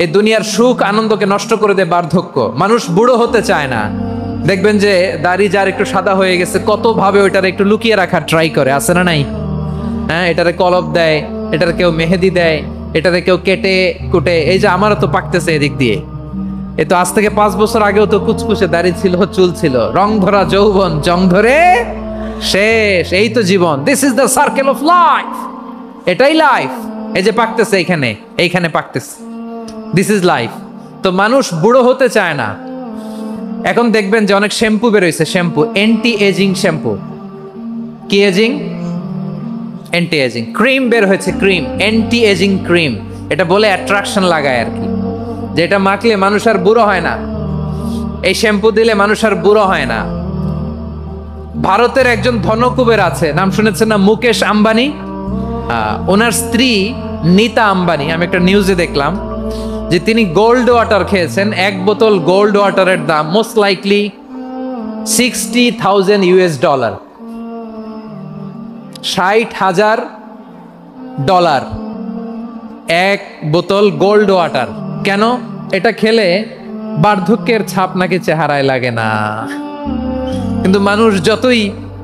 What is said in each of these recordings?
এই দুনিয়ার সুখ আনন্দকে নষ্ট করে দেয় বার্ধক্য। মানুষ বুড়ো হতে চায় না। দেখবেন যে দাড়ি যার একটু সাদা হয়ে গেছে কত ভাবে ওইটার একটু লুকিয়ে রাখার ট্রাই করে, আছে না নাই? হ্যাঁ, এটারে কলপ দেয়, এটারে কেউ মেহেদি দেয়, এটারে কেউ কেটে কুটে। এই যে আমারও তো পাকতেছে এদিক দিয়ে, এ তো আজ থেকে 5 বছর আগেও তো কুচকুচে দাড়ি ছিল, চুল ছিল, রং ধরা যৌবন জং ধরে শেষ। এই তো জীবন, this is the circle of life, এটাই লাইফ। এই যে পাকতেছে এইখানে পাকতেছে, দিস ইজ লাইফ। তো মানুষ বুড়ো হতে চায় না। এখন দেখবেন যে অনেক শ্যাম্পু বেরোইছে, শ্যাম্পু অ্যান্টি এজিং শ্যাম্পু। কি এজিং? Anti ageing. ক্রিম বের হয়েছে, ক্রিম অ্যান্টি এজিং ক্রিম। এটা বলে অ্যাট্রাকশন লাগায় আর কি, যেটা মাখলে মানুষ আর বুড়ো হয় না। এই শ্যাম্পু দিলে মানুষ আর বুড়ো হয় না। ভারতের একজন ধনকুবের আছে, নাম শুনেছেন না? মুকেশ আম্বানি। ওনার স্ত্রী নীতা আম্বানি, আমি একটা নিউজে দেখলাম যে তিনি গোল্ড ওয়াটার খেয়েছেন। 1 বোতল গোল্ড ওয়াটারের দাম মোস্ট লাইকলি $60,000, $60,000 1 বোতল গোল্ড ওয়াটার। কেন? এটা খেলে বার্ধক্যের ছাপ নাকি চেহারায় লাগে না। কিন্তু মানুষ যতই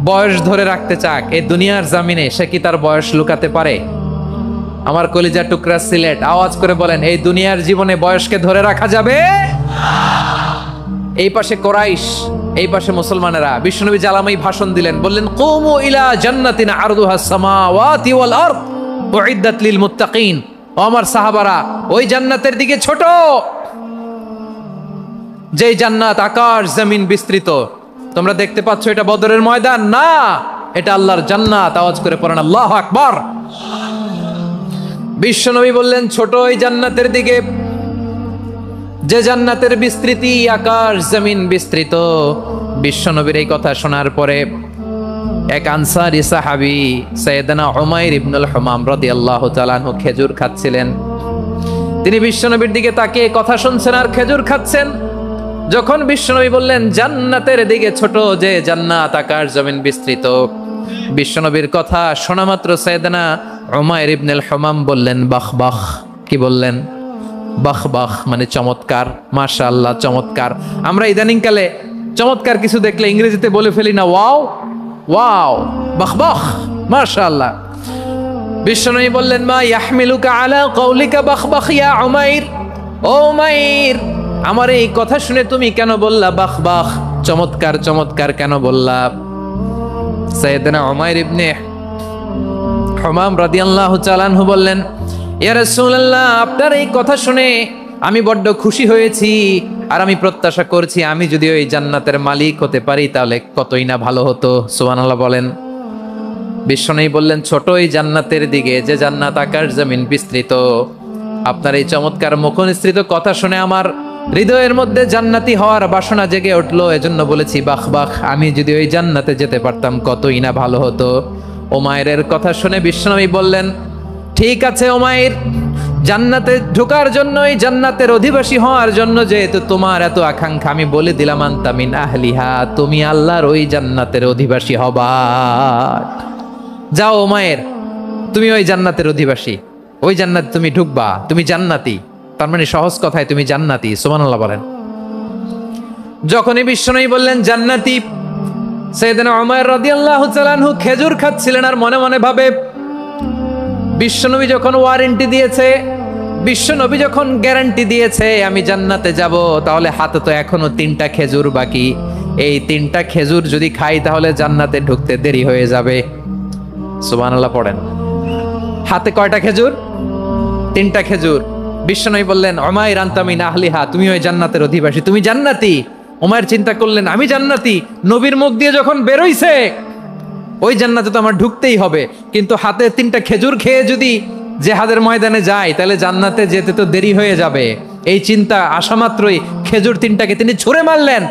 বয়স ধরে রাখতে চাক এই দুনিয়ার জামিনে, সে কি তার বয়স লুকাতে পারে? আমার কলিজার টুকরা সিলেট, আওয়াজ করে বলেন, এই দুনিয়ার জীবনে বয়সকে ধরে রাখা যাবে? এই পাশে কোরাইশ, এই পাশে মুসলমানেরা। বিশ্বনবী জালামাই ভাষণ দিলেন, বললেন, কুমু ইলা জান্নাতিন আরদুহাস সামাওয়াতি ওয়াল আরদ উইদ্দাত লিল মুত্তাকিন। ও আমার সাহাবারা, ওই জান্নাতের দিকে ছোট, যেই জান্নাত আকাশ জমিন বিস্তৃত। তোমরা দেখতে পাচ্ছ এটা বদরের ময়দান না, এটা আল্লাহর জান্নাত। আওয়াজ করে পড়েন আল্লাহু আকবার। বিশ্বনবী বললেন, ছোট ওই জান্নাতের দিকে যে জান্নাতের বিস্তৃতি আকাশ জমিন বিস্তৃত। বিশ্বনবীর এই কথা শোনার পরে এক আনসারী সাহাবী সাইয়েদনা উমাইর ইবনুল হুমাম রাদিয়াল্লাহু তাআলা আনহু খেজুর খাচ্ছিলেন। তিনি বিশ্বনবীর দিকে তাকিয়ে কথা শুনছেন আর খেজুর খাচ্ছেন। যখন বিশ্বনবী বললেন জান্নাতের দিকে ছোট যে জান্নাত আকাশ জমিন বিস্তৃত, বিশ্বনবীর কথা শোনা মাত্র সাইয়েদনা উমাইর ইবনুল হুমাম বললেন বাহ বাহ। কি বললেন? বাহ বাহ মানে চমৎকার, মাশাআল্লাহ চমৎকার। আমরা ইদানিং কালে চমৎকার কিছু দেখলে ইংরেজিতে বলে ফেলি না, ওয়াও ওয়াও, বাহ বাহ, মাশাআল্লাহ। বিশ্বনবী বললেন, মা ইয়াহমিলুকা আলা কওলিকা বাহ বাহ ইয়া উমাইর। ও উমাইর, আমার এই কথা শুনে তুমি কেন বললা বাহ বাহ, চমৎকার চমৎকার কেন বললা? সাইয়েদনা উমাইর ইবনে হুমাম রাদিয়াল্লাহু তাআলা আনহু বললেন, ইয়া রাসূলুল্লাহ, আপনার এই কথা শুনে আমি বড্ড খুশি হয়েছি, আর আমি প্রত্যাশা করছি আমি যদি ওই জান্নাতের মালিক হতে পারি তাহলে কতই না ভালো হতো। সুবহানাল্লাহ বলেন। বিশ্বনবী বললেন, ছোট ওই জান্নাতের দিকে যে জান্নাত আকাশ জমিন বিস্তৃত। আপনার এই চমৎকার মুখনিসৃত কথা শুনে আমার হৃদয়ের মধ্যে জান্নাতি হওয়ার বাসনা জেগে উঠলো, এজন্য বলেছি বাহ বাহ, আমি যদি ওই জান্নাতে যেতে পারতাম কতই না ভালো হতো। উমাইরের কথা শুনে বিশ্বনবী বললেন, ঠিক আছে উমাইর, জান্নাতে ঢোকার জন্য, এই জান্নাতের অধিবাসী হওয়ার জন্য যেহেতু তোমার এত আকাঙ্ক্ষা, আমি বলে দিলাম আনতা মিন আহলিহা, তুমি আল্লাহর ওই জান্নাতের অধিবাসী হবা। যাও উমাইর, তুমি ওই জান্নাতের অধিবাসী, ওই জান্নাতে তুমি ঢুকবা, তুমি জান্নাতি। তার মানে সহজ কথায় তুমি জান্নাতি। সুবহানাল্লাহ বলেন। যখনই বিশ্বনবী বললেন জান্নাতি, সাইয়েদনা উমাইর রাদিয়াল্লাহু তাআলা আনহু খেজুর খাচ্ছিলেন আর মনে মনে ভাবে, বিশ্বনবী যখন ওয়ারেন্টি দিয়েছে, বিশ্বনবী যখন গ্যারান্টি দিয়েছে আমি জান্নাতে যাব, তাহলে হাতে তো এখনো 3টা খেজুর বাকি। এই 3টা খেজুর যদি খাই তাহলে জান্নাতে ঢুকতে দেরি হয়ে যাবে। সুবহানাল্লাহ পড়েন। হাতে কয়টা খেজুর? 3টা খেজুর। বিশ্বনবী বললেন, উমাইর আনতা মিন আহলিহা, তুমি ওই জান্নাতের অধিবাসী, তুমি জান্নাতি। উমাইর চিন্তা করলেন, আমি জান্নাতি, নবীর মুখ দিয়ে যখন বেরোইছে ওই জান্নাতে তো আমার ঢুকতেই হবে, কিন্তু হাতে 3টা খেজুর খেয়ে যদি জিহাদের ময়দানে যায় তাহলে জান্নাতে যেতে তো দেরি হয়ে যাবে। এই চিন্তা আসা মাত্রই খেজুর 3টাকে তিনি ছুঁড়ে মারলেন,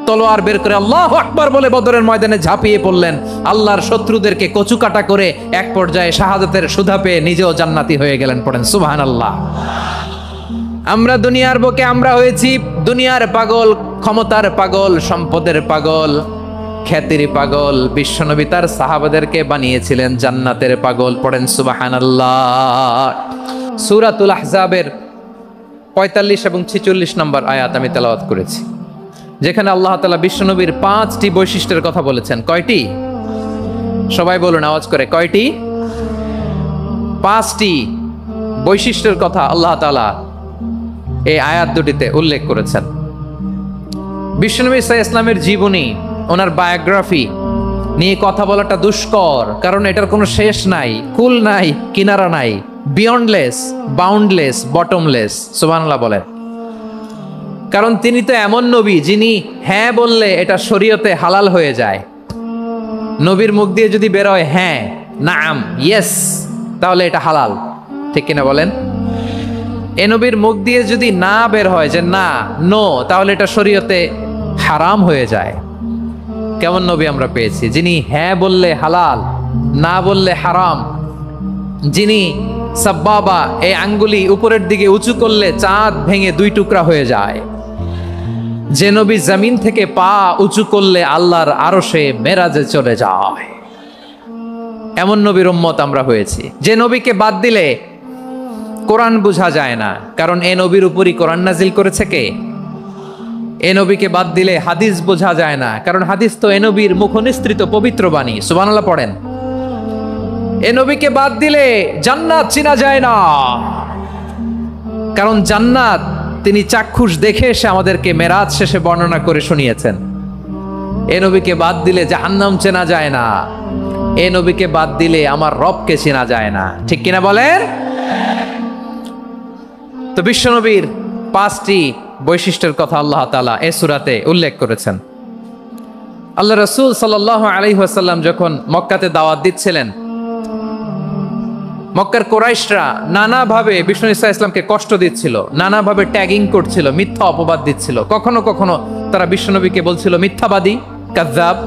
তলোয়ার বের করে আল্লাহু আকবার বলে বদরের ময়দানে ঝাঁপিয়ে পড়লেন। আল্লাহর শত্রুদেরকে কচুকাটা করে এক পর্যায়ে শাহাদাতের সুধা পেয়ে নিজেও জান্নাতি হয়ে গেলেন। পড়েন সুবহানাল্লাহ। আমরা দুনিয়ার বুকে আমরা হয়েছি দুনিয়ার পাগল, ক্ষমতার পাগল, সম্পদের পাগল, খ্যাতির পাগল। বিশ্বনবী তার সাহাবাদেরকে বানিয়েছিলেন জান্নাতের পাগল। পড়েন সুবহানাল্লাহ। সূরাতুল আহজাবের 45 এবং 46 নম্বর আয়াত আমি তেলাওয়াত করেছি, যেখানে আল্লাহ তাআলা বিশ্বনবীর 5টি বৈশিষ্ট্যের কথা বলেছেন। কয়টি? সবাই বলুন আওয়াজ করে, কয়টি? 5টি বৈশিষ্ট্যের কথা আল্লাহ তাআলা এই আয়াত দুটিতে উল্লেখ করেছেন। বিশ্বনবী সাল্লাল্লাহু আলাইহি ইসলামের জীবনী, ওনার বায়োগ্রাফি নিয়ে কথা বলাটা দুষ্কর, কারণ এটার কোনো শেষ নাই, কুল নাই, কিনারা নাই, বিয়ন্ডলেস, বাউন্ডলেস, বটমলেস। সুবহানাল্লাহ বলেন। কারণ তিনি তো এমন নবী যিনি হ্যাঁ বললে এটা শরীয়তে হালাল হয়ে যায়। নবীর মুখ দিয়ে যদি বের হয় হ্যাঁ, নাম, ইয়েস, তাহলে এটা হালাল, ঠিক কিনা বলেন? এ নবীর মুখ দিয়ে যদি না বের হয় যে না, নো, তাহলে এটা শরীয়তে হারাম হয়ে যায়। কেমন নবী আমরা পেয়েছি, যিনি হ্যাঁ বললে হালাল, না বললে হারাম, যিনি সাব্বাবা, এই আঙ্গুলি উপরের দিকে উঁচু করলে চাঁদ ভেঙে 2 টুকরা হয়ে যায়, যে নবী জমিন থেকে পা উঁচু করলে আল্লাহর আরশে মেরাজে চলে যায়, এমন নবীর উম্মত আমরা হয়েছি। যে নবীকে বাদ দিলে কোরআন বোঝা যায় না, কারণ এ নবীর উপরই কোরআন নাজিল করেছে কে? এ নবীকে বাদ দিলে হাদিস বোঝা যায় না, কারণ হাদিস তো এ নবীর মুখনিসৃত পবিত্র বাণী। সুবহানাল্লাহ পড়েন। এ নবীকে বাদ দিলে জান্নাত চিনা যায় না, কারণ জান্নাত তিনি চাক্ষুষ দেখে এসে আমাদেরকে মেরাজ শেষে বর্ণনা করে শুনিয়েছেন। এ নবীকে বাদ দিলে জাহান্নাম চেনা যায় না, এ নবীকে বাদ দিলে আমার রবকে চেনা যায় না, ঠিক কিনা বলেন? তো বিশ্বনবীর 5টি বৈশিষ্ট্যের কথা আল্লাহ তাআলা এই সূরাতে উল্লেখ করেছেন। আল্লাহ রাসূল সাল্লাল্লাহু আলাইহি ওয়াসাল্লাম যখন মক্কাতে দাওয়াত দিচ্ছিলেন, মক্কার কুরাইশরা নানাভাবে বিষ্ণু ইসা ইসলামকে কষ্ট দিচ্ছিল, নানাভাবে ট্যাগিং করছিল, মিথ্যা অপবাদ দিচ্ছিল। কখনো কখনো তারা বিশ্বনবীকে বলছিল মিথ্যাবাদী, কাযযাব।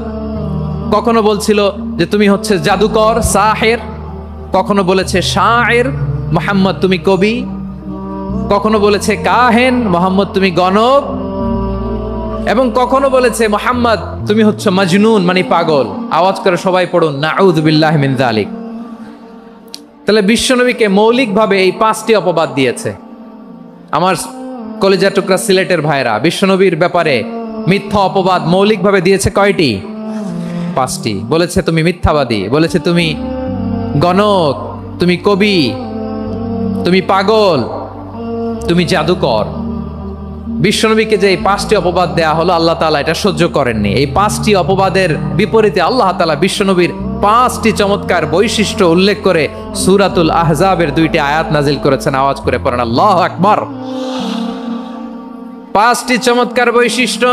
কখনো বলছিল যে তুমি হচ্ছে জাদুকর, সাহের। কখনো বলেছে শায়ের, মুহাম্মদ তুমি কবি। কখনো বলেছে কাহেন, মুহাম্মদ তুমি গণক। এবং কখনো বলেছে মুহাম্মদ তুমি হচ্ছে মাজনুন, মানে পাগল। আওয়াজ করে সবাই পড়ুন নাউযু বিল্লাহি মিন যালিক। তাহলে বিশ্বনবীকে মৌলিকভাবে এই 5টি অপবাদ দিয়েছে। আমার কলিজা টুকরা সিলেটের ভাইরা, বিশ্বনবীর ব্যাপারে মিথ্যা অপবাদ মৌলিকভাবে দিয়েছে কয়টি? 5টি। বলেছে তুমি মিথ্যাবাদী, বলেছে তুমি গণক, তুমি কবি, তুমি পাগল, তুমি জাদুকর। বিশ্বনবীকে যে এই 5টি অপবাদ দেয়া হলো, আল্লাহ তাআলা এটা সহ্য করেননি। এই 5টি অপবাদের বিপরীতে আল্লাহ তাআলা বিশ্বনবীর 5টি চমৎকার বৈশিষ্ট্য উল্লেখ করে সূরাতুল আহজাবের 2টি আয়াত নাজিল করেছেন। আওয়াজ করে পড়েন আল্লাহু আকবার। 5টি চমৎকার বৈশিষ্ট্য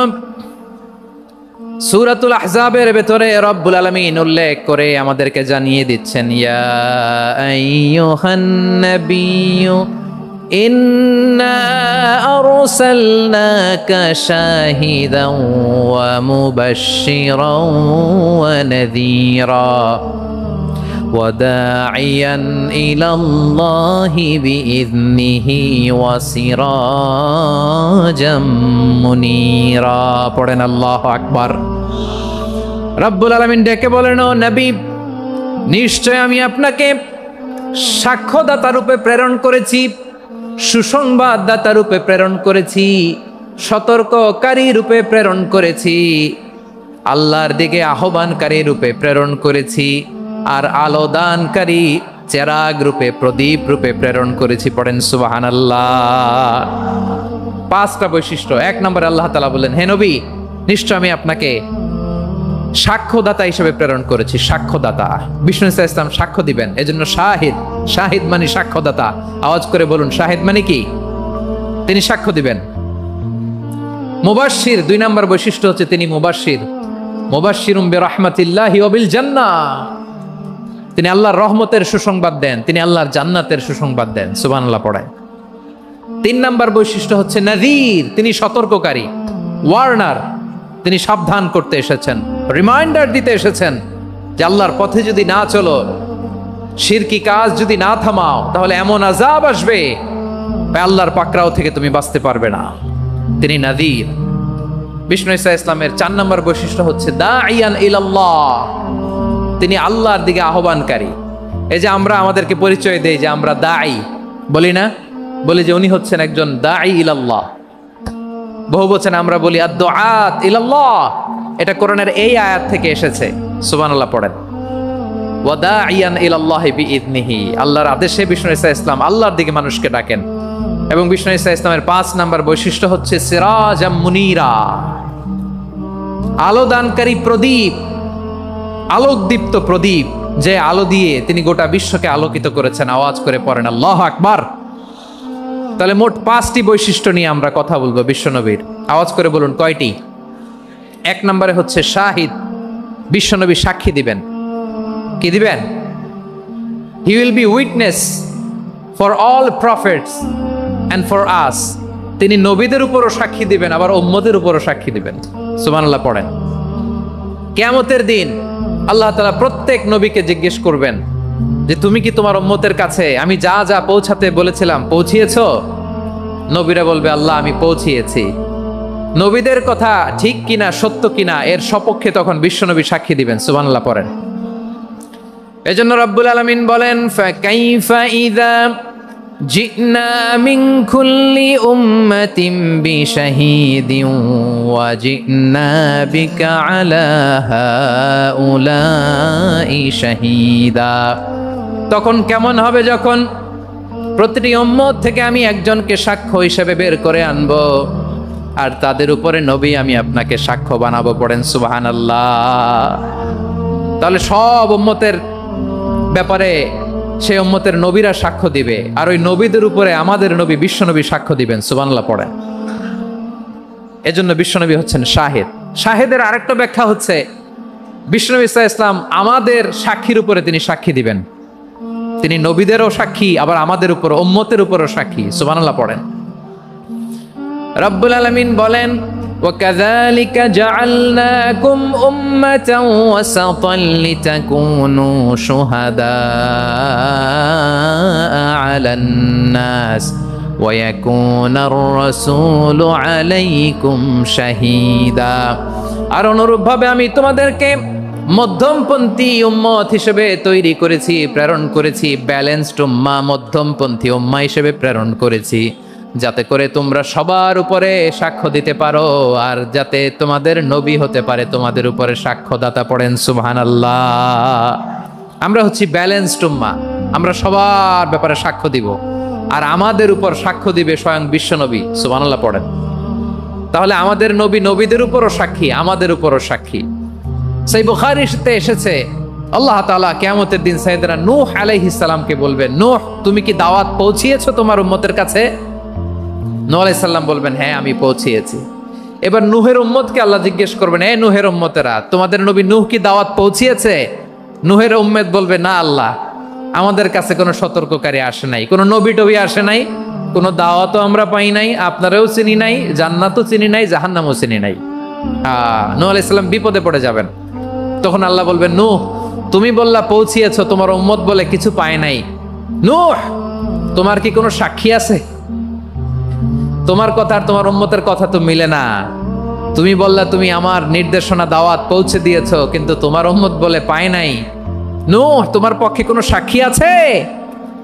সূরাতুল আহজাবের ভেতরে রব্বুল আলামিন উল্লেখ করে আমাদেরকে জানিয়ে দিচ্ছেন, ইয়া আইয়ুহান নাবিয়্যু ইন্না আরসালনাকা শাহিদান ওয়া মুবাশশিরান ওয়া নাযীরা ওয়া দাঈয়ান ইলাল্লাহি বিইযনিহি ওয়া সিরাজাম মুনীরা। পড়েন আল্লাহু আকবার। রব্বুল আলামিন ডেকে বলেন, ও নবী, নিশ্চয় আমি আপনাকে সাক্ষ্যদাতা রূপে প্রেরণ করেছি, সুসংবাদদাতা রূপে প্রেরণ করেছি, সতর্ককারী রূপে প্রেরণ করেছি, আল্লাহর দিকে আহ্বানকারী রূপে প্রেরণ করেছি, আর আলো দানকারী চেরাগ রূপে, প্রদীপ রূপে প্রেরণ করেছি। পড়েন সুবহানাল্লাহ। 5টা বৈশিষ্ট্য। 1 নম্বরে আল্লাহ তাআলা বললেন, হে নবী, নিশ্চয় আমি আপনাকে সাক্ষ্যদাতা হিসেবে প্রেরণ করেছি। সাক্ষ্যদাতা, বিষ্ণু ইসা ইসলাম সাক্ষ্য দিবেন, এজন্য শাহিদ। শাহিদ মানে সাক্ষ্যদাতা। আওয়াজ করে বলুন, শাহিদ মানে কি? তিনি সাক্ষ্য দিবেন। মুবাশশির, 2 নম্বর বৈশিষ্ট্য হচ্ছে তিনি মুবাশশির। মুবাশশিরুম বিরাহমাতিল্লাহি ওয়া বিল জান্নাহ। তিনি আল্লাহর রহমতের সুসংবাদ দেন, তিনি আল্লাহর জান্নাতের সুসংবাদ দেন। সুবহানাল্লাহ পড়ায়। 3 নম্বর বৈশিষ্ট্য হচ্ছে নাযীর, তিনি সতর্ককারী, ওয়ার্নার। তিনি সাবধান করতে এসেছেন, রিমাইন্ডার দিতে এসেছেন যে আল্লাহর পথে যদি না চলো, শিরকি কাজ যদি না থামাও, তাহলে এমন আযাব আসবে আল্লাহর পাকড়াও থেকে তুমি বাঁচতে পারবে না। তিনি নাযীর। বিষ্ণু ইসা ইসলামের 4 নম্বর বৈশিষ্ট্য হচ্ছে দাঈয়ান ইলাল্লাহ, তিনি আল্লাহর দিকে আহ্বানকারী। এই যে আমরা আমাদেরকে পরিচয় দেই যে আমরা দাঈ, বলি না? বলি যে উনি হচ্ছেন একজন দাঈ ইলাল্লাহ। বহুবচন আমরা বলি আদ-দুআত ইলাল্লাহ, এটা কোরআনের এই আয়াত থেকে এসেছে। সুবহানাল্লাহ পড়েন। ওয়া দাঈয়ান ইলাল্লাহি বিইذনিহি, আল্লাহর আদেশে বিষ্ণু ঈসা ইসলাম আল্লাহর দিকে মানুষকে ডাকেন। এবং বিষ্ণু ঈসা ইসলামের 5 নাম্বার বৈশিষ্ট্য হচ্ছে সিরাজাম মুনীরা, আলো দানকারী প্রদীপ, আলোকদীপ্ত প্রদীপ, যে আলো দিয়ে তিনি গোটা বিশ্বকে আলোকিত করেছেন। আওয়াজ করে পড়েন আল্লাহু আকবার। তাহলে মোট 5টি বৈশিষ্ট্য নিয়ে আমরা কথা বলবো বিশ্বনবীর। আওয়াজ করে বলুন কয়টি? 1 নম্বরে হচ্ছে শাহিদ, বিশ্বনবী সাক্ষী দিবেন। কি দিবেন? He will be witness for all prophets and for us. তিনি নবীদের উপরও সাক্ষী দিবেন, আবার উম্মতের উপরও সাক্ষী দিবেন। সুবহানাল্লাহ পড়েন। কিয়ামতের দিন আল্লাহ তাআলা প্রত্যেক নবীকে জিজ্ঞেস করবেন যে তুমি কি তোমার উম্মতের কাছে আমি যা যা পৌঁছাতে বলেছিলাম পৌঁছিয়েছো? নবীরা বলবে আল্লাহ আমি পৌঁছিয়েছি। নবীদের কথা ঠিক কিনা, সত্য কিনা, এর সপক্ষে তখন বিশ্বনবী সাক্ষী দিবেন। সুবহানাল্লাহ পড়েন। এজন্য রব্বুল আলামিন বলেন ফাকাইফা ইযা জিনা মিন কুল্লি উম্মাতিন বিশাহীদিন ওয়া জিনা বিকা আলা হাউলাই শাহীদা। তখন কেমন হবে যখন প্রতিটি উম্মত থেকে আমি একজনকে সাক্ষ্য হিসেবে বের করে আনবো, আর তাদের উপরে নবী আমি আপনাকে সাক্ষ্য বানাবো। পড়েন সুবহানাল্লাহ। তাহলে সব উম্মতের ব্যাপারে সেই উম্মতের নবীরা সাক্ষ্য দিবে, আর ওই নবীদের উপরে আমাদের নবী বিশ্বনবী সাক্ষ্য দিবেন। সুবহানাল্লাহ পড়েন। এজন্য বিশ্বনবী হচ্ছেন শাহিদ। শাহিদের আরেকটা ব্যাখ্যা হচ্ছে বিশ্বনবী ঈসা ইসলাম আমাদের সাক্ষীর উপরে তিনি সাক্ষী দিবেন। তিনি নবীদেরও সাক্ষী, আবার আমাদের উপর উম্মতের উপরও সাক্ষী। সুবহানাল্লাহ পড়েন। রব্বুল আলামিন বলেন وَكَذَلِكَ جَعَلْنَاكُمْ أُمَّةً وَسَطًا لِتَكُونُوا شُهَدَاءَ عَلَى النَّاسِ وَيَكُونَ الرَّسُولُ عَلَيْكُمْ شَهِيدًا। আর অনুরূপভাবে আমি তোমাদেরকে মধ্যমপন্থী উম্মত হিসেবে তৈরি করেছি, প্রেরণ করেছি। ব্যালেন্সড উম্মাহ, মধ্যমপন্থী উম্মাহ হিসেবে প্রেরণ করেছি, যাতে করে তোমরা সবার উপরে সাক্ষ্য দিতে পারো, আর যাতে তোমাদের নবী হতে পারে তোমাদের উপরে সাক্ষ্যদাতা। পড়েন সুবহানাল্লাহ। আমরা হচ্ছি ব্যালেন্সড উম্মাহ, আমরা সবার ব্যাপারে সাক্ষ্য দিব, আর আমাদের উপর সাক্ষ্য দিবে স্বয়ং বিশ্বনবী। সুবহানাল্লাহ পড়েন। তাহলে আমাদের নবী নবীদের উপরও সাক্ষী, আমাদের উপরও সাক্ষী। সেই বুখারীতে এসেছে আল্লাহ তাআলা কিয়ামতের দিন সাইয়েদনা নূহ আলাইহিস সালামকে বলবেন, নূহ তুমি কি দাওয়াত পৌঁছিয়েছো তোমার উম্মতের কাছে? নূহ আলাইহিস সালাম বলবেন হ্যাঁ আমি পৌঁছিয়েছি। এবার নূহের উম্মতকে আল্লাহ জিজ্ঞেস করবেন, এ নূহের উম্মতেরা তোমাদের নবী নূহ কি দাওয়াত পৌঁছিয়েছে? নূহের উম্মত বলবে না আল্লাহ, আমাদের কাছে কোনো সতর্ককারী আসে নাই, কোনো নবী টবি আসে নাই, কোনো দাওয়াতও আমরা পাই নাই, আপনারাও চিনি নাই, জান্নাতও চিনি নাই, জাহান্নামও চিনি নাই। নূহ আলাইহিস সালাম বিপদে পড়ে যাবেন। তখন আল্লাহ বলবেন নূহ তুমি বললা পৌঁছিয়েছো, তোমার উম্মত বলে কিছু পায় নাই। নূহ তোমার কি কোনো সাক্ষী আছে? তোমার কথা আর তোমার উম্মতের কথা তো মিলে না। তুমি বললা তুমি আমার নির্দেশনা দাওয়াত পৌঁছে দিয়েছো, কিন্তু তোমার উম্মত বলে পায় নাই। নূহ তোমার পক্ষে কোনো সাক্ষী আছে?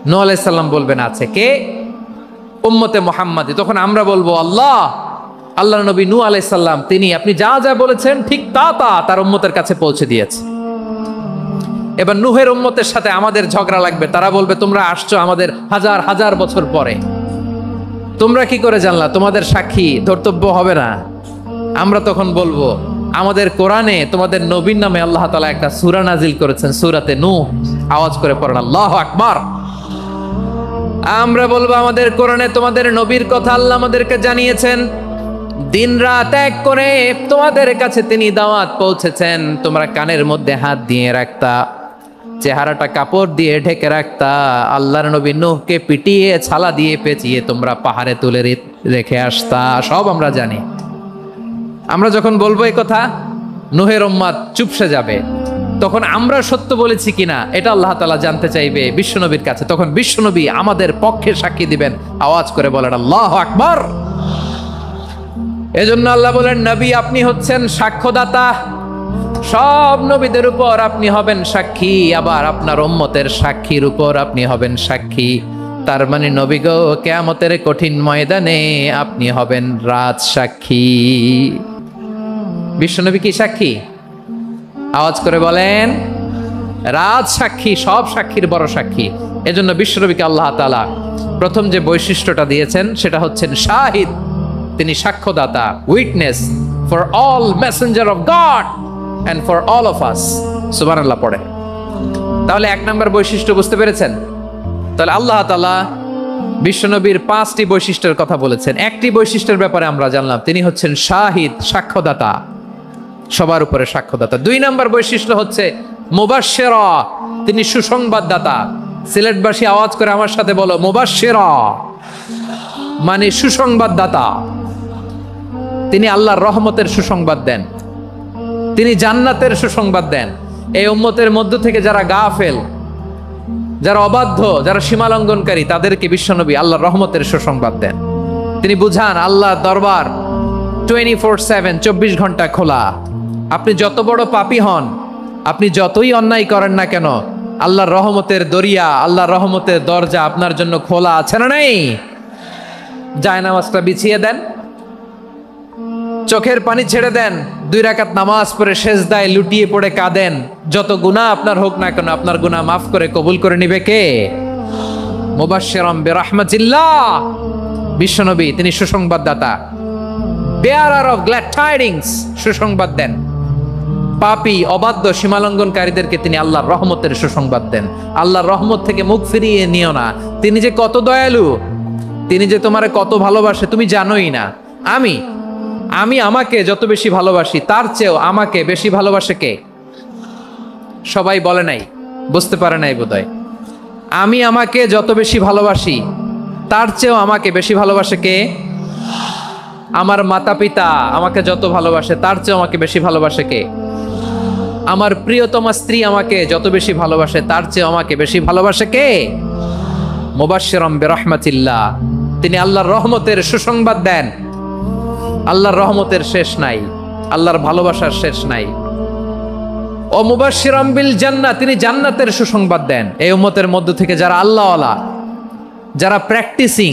নূহ আলাইহিস সালাম বলবেন আছে। কে? উম্মতে মুহাম্মাদী। তখন আমরা বলবো আল্লাহ নবী নূহ আলাইহিস সালাম তিনি আপনি যা যা বলেছেন ঠিক তা তার উম্মতের কাছে পৌঁছে দিয়েছে। এবার নূহের উম্মতের সাথে আমাদের ঝগড়া লাগবে। তারা বলবে তোমরা আসছো আমাদের হাজার হাজার বছর পরে, তোমরা কি করে জানলা? তোমাদের সাক্ষী ধর্তব্য হবে না। আমরা তখন বলবো আমাদের কোরআনে তোমাদের নবীর নামে আল্লাহ তাআলা একটা সূরা নাজিল করেছেন, সূরাতে নূহ। আওয়াজ করে পড়েন আল্লাহু আকবার। আমরা বলবো আমাদের কোরআনে তোমাদের নবীর কথা আল্লাহ আমাদেরকে জানিয়েছেন, দিন রাত এক করে তোমাদের কাছে তিনি দাওয়াত পৌঁছেছেন। তোমরা কানের মধ্যে হাত দিয়ে রাখতা, চেহারাটা কাপড় দিয়ে ঢেকে রাখতা, আল্লাহর নবী নূহকে পিটিয়ে ছালা দিয়ে পেঁচিয়ে তোমরা পাহাড়ে তুলে রেখে আসতা। সব আমরা জানি। আমরা যখন বলবো এই কথা নূহের উম্মত চুপসে যাবে। তখন আমরা সত্য বলেছি কিনা এটা আল্লাহ তাআলা জানতে চাইবে বিশ্বনবীর কাছে। তখন বিশ্বনবী আমাদের পক্ষে সাক্ষী দিবেন। আওয়াজ করে বলেন আল্লাহু আকবার। এজন্য আল্লাহ বলেন নবী আপনি হচ্ছেন সাক্ষ্যদাতা, সব নবীদের উপর আপনি হবেন সাক্ষী, আবার আপনার উম্মতের সাক্ষীর উপর আপনি হবেন সাক্ষী। তার মানে নবী গো, কিয়ামতের কঠিন ময়দানে আপনি হবেন রাজ সাক্ষী। বিশ্বনবী কি সাক্ষী? আওয়াজ করে বলেন, রাজ সাক্ষী, সব সাক্ষীর বড় সাক্ষী। এজন্য বিশ্বনবীকে আল্লাহ তাআলা প্রথম যে বৈশিষ্ট্যটা দিয়েছেন সেটা হচ্ছেন শাহিদ। তিনি সাক্ষ্যদাতা, witness for all messenger of God and for all of us. সুবহানাল্লাহ পড়ে। তাহলে এক নম্বর বৈশিষ্ট্য বুঝতে পেরেছেন? তাহলে আল্লাহ তাআলা বিশ্বনবীর 5টি বৈশিষ্ট্যের কথা বলেছেন। একটি বৈশিষ্ট্যের ব্যাপারে আমরা জানলাম, তিনি হচ্ছেন শাহিদ, সাক্ষ্যদাতা, সবার উপরে সাক্ষ্যদাতা। 2 নম্বর বৈশিষ্ট্য হচ্ছে মুবাশশিরা, তিনি সুসংবাদদাতা। সিলেটবাসী আওয়াজ করে আমার সাথে বলো, মুবাশশিরা মানে সুসংবাদদাতা। তিনি আল্লাহর রহমতের সুসংবাদ দেন, তিনি জান্নাতের সুসংবাদ দেন। এই উম্মতের মধ্য থেকে যারা গাফেল, যারা অবাধ্য, যারা সীমালঙ্ঘনকারী, তাদেরকে বিশ্বনবী আল্লাহর রহমতের সুসংবাদ দেন। তিনি বুঝান আল্লাহর দরবার 24/7, 24 ঘন্টা খোলা। আপনি যত বড় পাপী হন, আপনি যতই অন্যায় করেন না কেন, আল্লাহর রহমতের দরিয়া, আল্লাহর রহমতের দরজা আপনার জন্য খোলা আছে না নেই? জায়নামাজটা বিছিয়ে দেন, চোখের পানি ছেড়ে দেন, 2 রাকাত নামাজ পড়ে সেজদায় লুটিয়ে পড়ে কাঁদেন। যত গুনাহ আপনার হোক না কেন, আপনার গুনাহ মাফ করে কবুল করে নিবে কে? মুবাশশিরাম বিরাহমাতিল্লাহ। বিশ্বনবী তিনি সুসংবাদদাতা, বেয়ারার অফ গ্ল্যাড টাইডিংস, সুসংবাদ দেন। পাপী, অবাধ্য, সীমালঙ্ঘনকারীদেরকে তিনি আল্লাহর রহমতের সুসংবাদ দেন। আল্লাহর রহমত থেকে মুখ ফিরিয়ে নিও না। তিনি যে কত দয়ালু, তিনি যে তোমারে কত ভালোবাসে তুমি জানোই না। আমি আমাকে যত বেশি ভালোবাসি, তার চেয়েও আমাকে বেশি ভালোবাসে কে? সবাই বলে নাই, বুঝতে পারে নাই বোধহয়। আমি আমাকে যত বেশি ভালোবাসি, তার চেয়েও আমাকে বেশি ভালোবাসে কে? আমার মাতা পিতা আমাকে যত ভালোবাসে, তার চেয়েও আমাকে বেশি ভালোবাসে কে? আমার প্রিয়তমা স্ত্রী আমাকে যত বেশি ভালোবাসে, তার চেয়েও আমাকে বেশি ভালোবাসে কে? মুবাশশিরাম বিরাহমাতিল্লাহ, তিনি আল্লাহর রহমতের সুসংবাদ দেন। আল্লাহর রহমতের শেষ নাই, আল্লাহর ভালোবাসার শেষ নাই। ও মুবাশশিরাম বিল জান্নাহ, তিনি জান্নাতের সুসংবাদ দেন। এই উম্মতের মধ্য থেকে যারা আল্লাহওয়ালা, যারা প্র্যাকটিসিং,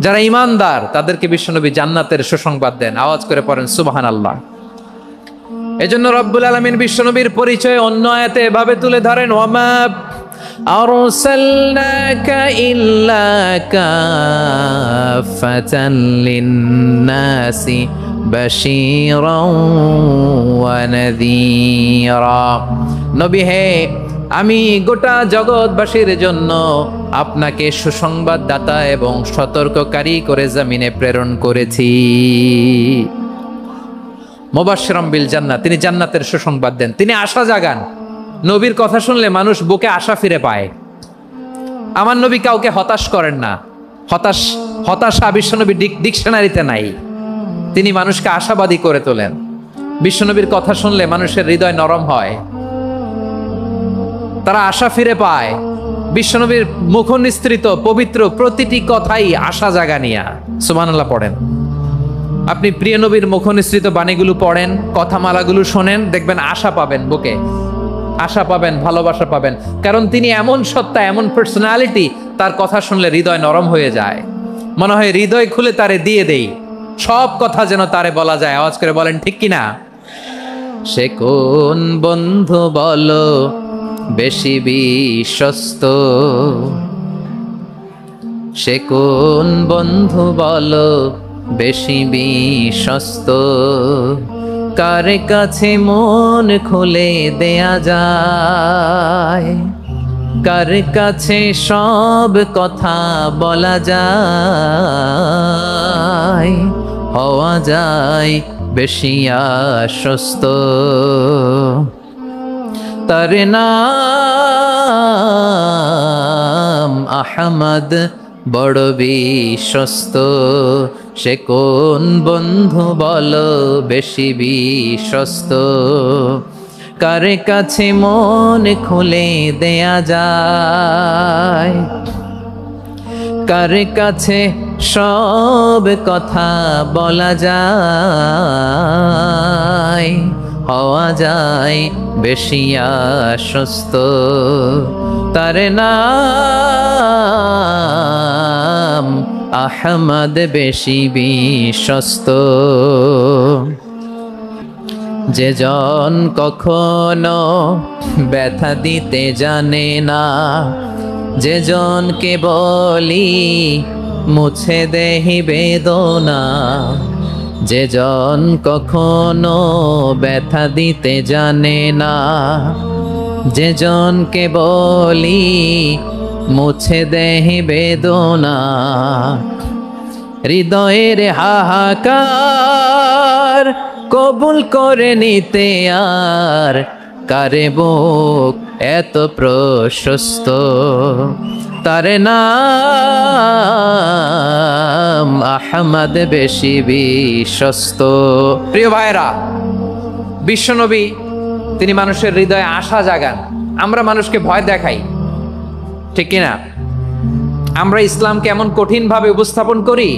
যারা ইমানদার, তাদেরকে বিশ্বনবী জান্নাতের সুসংবাদ দেন। আওয়াজ করে পড়েন সুবহানাল্লাহ। এজন্য রব্বুল আলামিন বিশ্বনবীর পরিচয় অন্য আয়াতে এভাবে তুলে ধরেন, ওয়ামা আরসালনাকা ইল্লা কাফাতান লিন্নাসি বাশীরাও ওয়া নাযীরা। নবী হে, আমি গোটা জগৎবাসীর জন্য আপনাকে সুসংবাদদাতা এবং সতর্ককারী করে জমিনে প্রেরণ করেছি। মুবাশশিরাম বিল জান্নাহ, তিনি জান্নাতের সুসংবাদ দেন, তিনি আশা জাগান। নবীর কথা শুনলে মানুষ বুকে আশা ফিরে পায়। আমার নবী কাউকে হতাশ করেন না। হতাশা বিশ্বনবী ডিকশনারিতে নাই। তিনি মানুষকে আশাবাদী করে তোলেন। বিশ্বনবীর কথা শুনলে মানুষের হৃদয় নরম হয়, তারা আশা ফিরে পায়। বিশ্বনবীর মুখ নিঃসৃত পবিত্র প্রতিটি কথাই আশা জাগানিয়া। সুবহানাল্লাহ পড়েন। আপনি প্রিয় নবীর মুখ নিঃসৃত বাণীগুলো পড়েন, কথামালাগুলো শোনেন, দেখবেন আশা পাবেন, বুকে আশা পাবেন, ভালোবাসা পাবেন। কারণ তিনি এমন সত্তা, এমন পার্সোনালিটি, তার কথা শুনলে হৃদয় নরম হয়ে যায়। মনে হয় হৃদয় খুলে তারে দিয়ে দেই, সব কথা যেন তারে বলা যায়। আওয়াজ করে বলেন ঠিক কিনা? সে কোন বন্ধু বলো বেশি বিশ্বস্ত, সে কোন বন্ধু বলো বেশি বিশ্বস্ত, কার কাছে মন খুলে দেয়া যায়, কার কাছে সব কথা বলা যায়, হওয়া যায় বেশি আশ্বস্ত। তার নাম আহমদ, বড় বিশ্বস্ত। সে কোন বন্ধু বলো বেশি বিশ্বস্ত, কার কাছে মন খুলে দেয়া যায়, কার কাছে সব কথা বলা যায়, হওয়া যায় বেশি আশ্বস্ত। তার নাম আহমদ বেশি বিশ্বস্ত। যে জন কখনো ব্যথা দিতে জানে না, যে জনকে বলি মুছে দেহি বেদনা, যে জন কখনো ব্যথা দিতে জানে না, যে জনকে বলি মুছে দেহি বেদনা, হৃদয়ের হাহাকার কবুল করে নিতে আর কারে বুক এত প্রশস্ত। তার নাম আহমদ বেশি বিশ্বস্ত। প্রিয় ভাইরা, বিশ্বনবী তিনি মানুষের হৃদয়ে আশা জাগান। আমরা মানুষকে ভয় দেখাই, ঠিক কিনা? আমরা ইসলামকে এমন কঠিন ভাবে উপস্থাপন করি,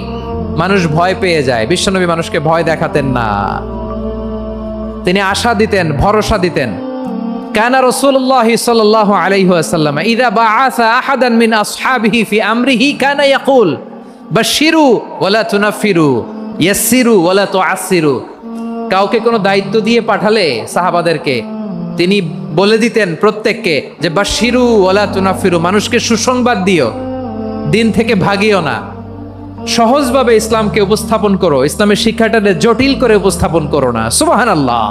মানুষ ভয় পেয়ে যায়। বিশ্বনবী মানুষকে ভয় দেখাতেন না, তিনি আশা দিতেন, ভরসা দিতেন। কানা রাসূলুল্লাহ সাল্লাল্লাহু আলাইহি ওয়াসাল্লাম ইযা বাআসা আহাদান মিন আসহাবিহি ফি আমরিহি কানা ইয়াকুল বাশশিরু ওয়ালা তুনাফিরু ইয়াসসিরু ওয়ালা তুআসসিরু। কাউকে কোনো দায়িত্ব দিয়ে পাঠালে সাহাবাদেরকে তিনি বলে দিতেন প্রত্যেককে যে বাশশিরু ওয়ালা তুনাফিরু, মানুষকে সুসংবাদ দিও, দিন থেকে ভাগিও না। সহজভাবে ইসলামকে উপস্থাপন করো, ইসলামের শিক্ষাটাকে জটিল করে উপস্থাপন করো না। সুবহানাল্লাহ,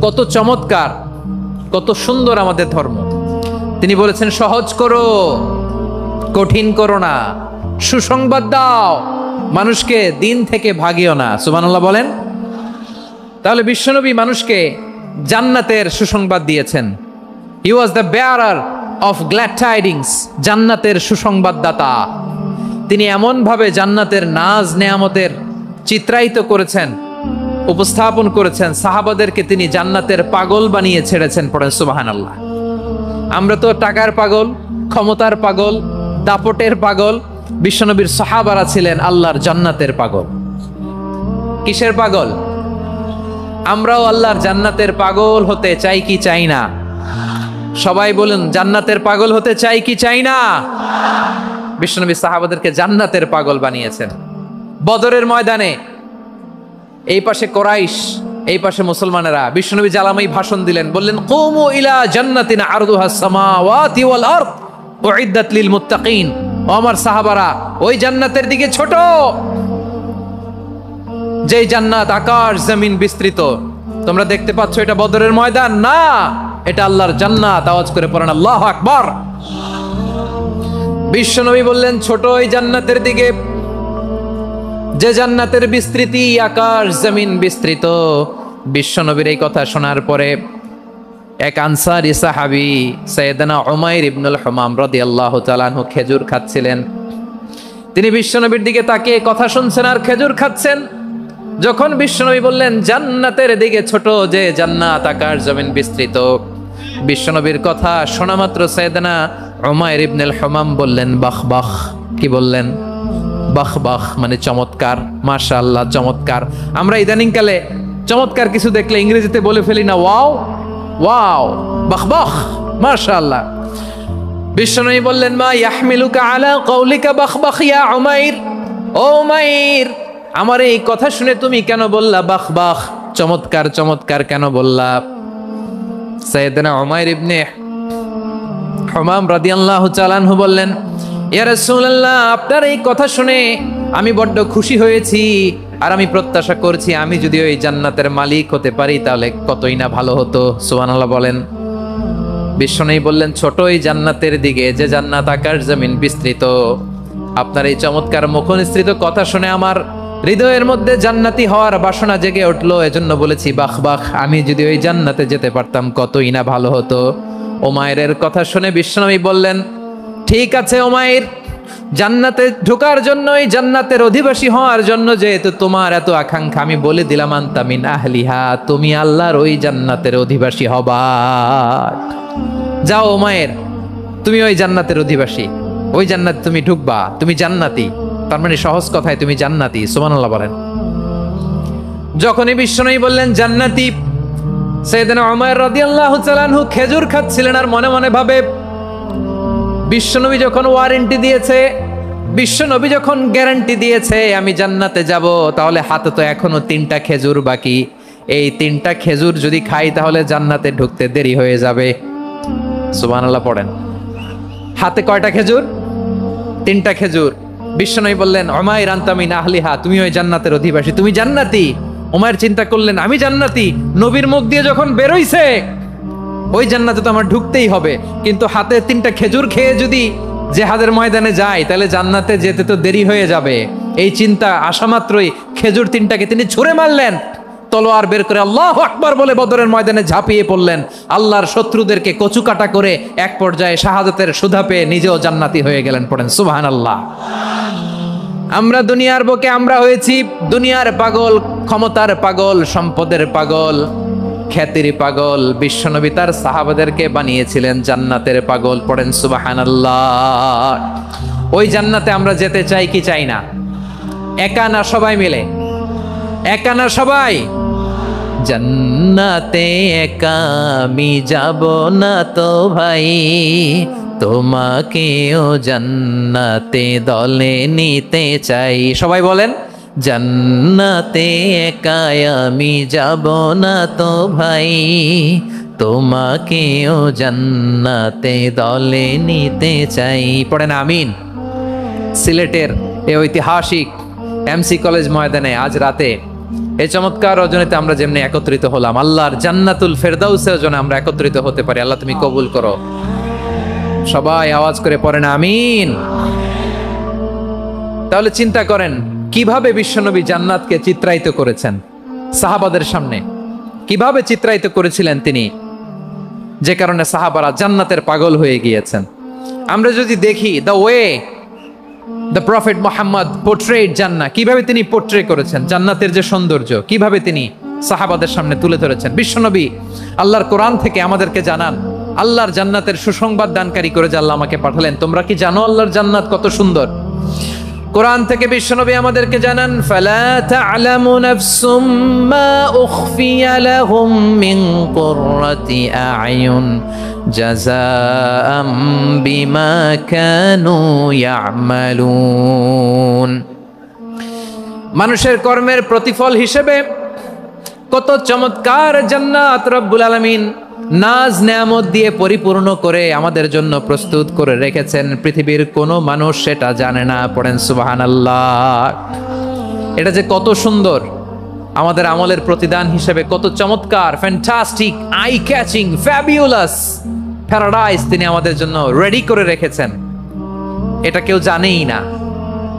কত চমৎকার, কত সুন্দর আমাদের ধর্ম। তিনি বলেছেন সহজ করো, কঠিন করো না, সুসংবাদ দাও, মানুষকে দিন থেকে ভাগিও না। সুবহানাল্লাহ বলেন। তাহলে বিশ্বনবী মানুষকে জান্নাতের সুসংবাদ দিয়েছেন। He was the bearer of glad tidings, জান্নাতের সুসংবাদদাতা। তিনি এমনভাবে জান্নাতের নাজ নেয়ামতের চিত্রায়িত করেছেন, উপস্থাপন করেছেন, সাহাবাদেরকে তিনি জান্নাতের পাগল বানিয়ে ছেড়েছেন। পড়েন সুবহানাল্লাহ। আমরা তো টাকার পাগল, ক্ষমতার পাগল, দাপটের পাগল। বিশ্বনবীর সাহাবারা ছিলেন আল্লাহর জান্নাতের পাগল। কিসের পাগল? আমরাও আল্লাহর জান্নাতের পাগল হতে চাই কি চাই না? সবাই বলুন, জান্নাতের পাগল হতে চাই কি চাই না? বিশ্বনবী সাহাবাদেরকে জান্নাতের পাগল বানিয়েছেন। বদরের ময়দানে এই পাশে কোরাইশ, এই পাশে মুসলমানেরা। বিশ্বনবী জালামাই ভাষণ দিলেন, বললেন কুমু ইলা জান্নাতিন আরদুহাস সামাওয়াতি ওয়াল আরদ উইদ্দাত লিল মুত্তাকিন। ও আমার সাহাবারা, ওই জান্নাতের দিকে ছোট, যেই জান্নাত আকাশ জমিন বিস্তৃত। তোমরা দেখতে পাচ্ছ এটা বদরের ময়দান না, এটা আল্লাহর জান্নাত। আওয়াজ করে পড়েন আল্লাহু আকবার। বিশ্বনবী বললেন ছোট ওই জান্নাতের দিকে, যে জান্নাতের বিস্তৃতি আকাশ জমিন বিস্তৃত। বিশ্বনবীর এই কথা শোনার পরে এক আনসারী সাহাবী সাইয়েদনা উমাইর ইবনুল হুমাম রাদিয়াল্লাহু তাআলা আনহু খেজুর খাচ্ছিলেন। তিনি বিশ্বনবীর দিকে তাকিয়ে কথা শুনছেন আর খেজুর খাচ্ছেন। যখন বিশ্বনবী বললেন জান্নাতের দিকে ছোট, যে জান্নাত আকাশ জমিন বিস্তৃত, বিশ্বনবীর কথা শোনা মাত্র সাইয়েদনা উমাইর ইবনুল হুমাম বললেন বাহ বাহ। কি বললেন? বাহ বাহ মানে চমৎকার, মাশাআল্লাহ চমৎকার। আমরা ইদানিং কালে চমৎকার কিছু দেখলে ইংরেজিতে বলে ফেলি না ওয়াও ওয়াও, বাহ বাহ, মাশাআল্লাহ। বিশ্বনবী বললেন মা ইয়াহমিলুকা আলা কওলিকা বাহ বাহ ইয়া উমাইর। ও উমাইর, আমার এই কথা শুনে তুমি কেন বললা বাহ বাহ, চমৎকার চমৎকার কেন বললা? সাইয়েদনা উমাইর ইবনে হুমাম রাদিয়াল্লাহু তাআলা আনহু বললেন ইয়া রাসূলুল্লাহ, আপনার এই কথা শুনে আমি বড্ড খুশি হয়েছি, আর আমি প্রত্যাশা করছি আমি যদি ওই জান্নাতের মালিক হতে পারি তাহলে কতই না ভালো হতো। সুবহানাল্লাহ বলেন। বিশ্বনবী বললেন ছোট ওই জান্নাতের দিকে, যে জান্নাত আকাশ জমিন বিস্তৃত। আপনার এই চমৎকার মুখনিসৃত কথা শুনে আমার হৃদয়ের মধ্যে জান্নাতি হওয়ার বাসনা জেগে উঠলো, এজন্য বলেছি বাহ বাহ, আমি যদি ওই জান্নাতে যেতে পারতাম কতই না ভালো হতো। উমাইরের কথা শুনে বিশ্বনবী বললেন ঠিক আছে উমাইর, জান্নাতে ঢোকার জন্য, এই জান্নাতের অধিবাসী হওয়ার জন্য যেহেতু তোমার এত আকাঙ্ক্ষা, আমি বলে দিলাম আনতা মিন আহলিহা, তুমি আল্লাহর ওই জান্নাতের অধিবাসী হবা। যাও উমাইর, তুমি ওই জান্নাতের অধিবাসী, ওই জান্নাতে তুমি ঢুকবা, তুমি জান্নাতি। তার মানে সহজ কথায় তুমি জান্নাতি। সুবহানাল্লাহ বলেন। যখনই বিশ্বনবী বললেন জান্নাতি, সাইয়েদনা উমর রাদিয়াল্লাহু তাআলা আনহু খেজুর খাচ্ছিলেন আর মনে মনে ভাবে, বিশ্বনবী যখন ওয়ারেন্টি দিয়েছে, বিশ্বনবী যখন গ্যারান্টি দিয়েছে আমি জান্নাতে যাব, তাহলে হাতে তো এখনো 3টা খেজুর বাকি। এই 3টা খেজুর যদি খাই তাহলে জান্নাতে ঢুকতে দেরি হয়ে যাবে। সুবহানাল্লাহ পড়েন। হাতে কয়টা খেজুর? 3টা খেজুর। বিশ্বনবী বললেন, উমাইর আনতা মিন আহলিহা, তুমি ওই জান্নাতের অধিবাসী, তুমি জান্নাতি। উমাইর চিন্তা করলেন, আমি জান্নাতি, নবীর মুখ দিয়ে যখন বেরোইছে ওই জান্নাতে তো আমার ঢুকতেই হবে, কিন্তু হাতে 3টা খেজুর খেয়ে যদি জিহাদের ময়দানে যাই তাহলে জান্নাতে যেতে তো দেরি হয়ে যাবে। এই চিন্তা আসা মাত্রই খেজুর 3টাকে তিনি ছুঁড়ে মারলেন, তলোয়ার বের করে আল্লাহু আকবার বলে বদরের ময়দানে ঝাঁপিয়ে পড়লেন। আল্লাহর শত্রুদেরকে কচুকাটা করে এক পর্যায়ে শাহাদাতের সুধা পেয়ে নিজেও জান্নাতি হয়ে গেলেন। পড়েন সুবহানাল্লাহ। আমরা দুনিয়ার বুকে আমরা হয়েছি দুনিয়ার পাগল, ক্ষমতার পাগল, সম্পদের পাগল, খ্যাতির পাগল। বিশ্বনবী তার সাহাবাদেরকে বানিয়েছিলেন জান্নাতের পাগল। পড়েন সুবহানাল্লাহ। ওই জান্নাতে আমরা যেতে চাই কি চাই না? একা না সবাই মিলে? একা না সবাই? জান্নাতে একা আমি যাব না তো ভাই, তোমাকেও জান্নাতে দলে নিতে চাই। সবাই বলেন, জান্নাতে একা আমি যাব না তো ভাই, তোমাকেও জান্নাতে দলে নিতে চাই। পড়েন আমিন। সিলেটের এই ঐতিহাসিক এমসি কলেজ ময়দানে আজ রাতে এই চমৎকার রজনীতে আমরা যেমনি একত্রিত হলাম, আল্লাহর জান্নাতুল ফেরদাউসের জন্য আমরা একত্রিত হতে পারি। আল্লাহ তুমি কবুল করো। সবাই আওয়াজ করে পড়েন আমিন। তাহলে চিন্তা করেন কিভাবে বিশ্বনবী জান্নাতকে চিত্রায়িত করেছেন সাহাবাদের সামনে, কিভাবে চিত্রায়িত করেছিলেন তিনি, যে কারণে সাহাবারা জান্নাতের পাগল হয়ে গিয়েছেন। আমরা যদি দেখি the way the prophet Muhammad portrait জান্নাত, কিভাবে তিনি পোর্ট্রে করেছেন জান্নাতের যে সৌন্দর্য, কিভাবে তিনি সাহাবাদের সামনে তুলে ধরেছেন। বিশ্বনবী আল্লাহর কোরআন থেকে আমাদেরকে জানান, আল্লাহর জান্নাতের সুসংবাদ দানকারী করে যে আল্লাহ আমাকে পাঠালেন। তোমরা কি জানো আল্লাহর জান্নাত কত সুন্দর? কোরআন থেকে বিশ্বনবী আমাদেরকে জানান, ফালা তা'লামু নাফসুম মা উখফিয়া লাহুম মিন কুররাতি আ'য়ুন জাযাআম বিমা কানু ইয়া'মালুন। মানুষের কর্মের প্রতিফল হিসেবে কত চমৎকার জান্নাত রব্বুল আলামিন নাজ নেয়ামত দিয়ে পরিপূর্ণ করে আমাদের জন্য প্রস্তুত করে রেখেছেন। পৃথিবীর কোনো মানুষ সেটা জানে না। পড়েন সুবহানাল্লাহ। এটা যে কত সুন্দর, আমাদের আমলের প্রতিদান হিসেবে কত চমৎকার, fantastic, eye catching, fabulous paradise তিনি আমাদের জন্য রেডি করে রেখেছেন। এটা কেউ জানেই না,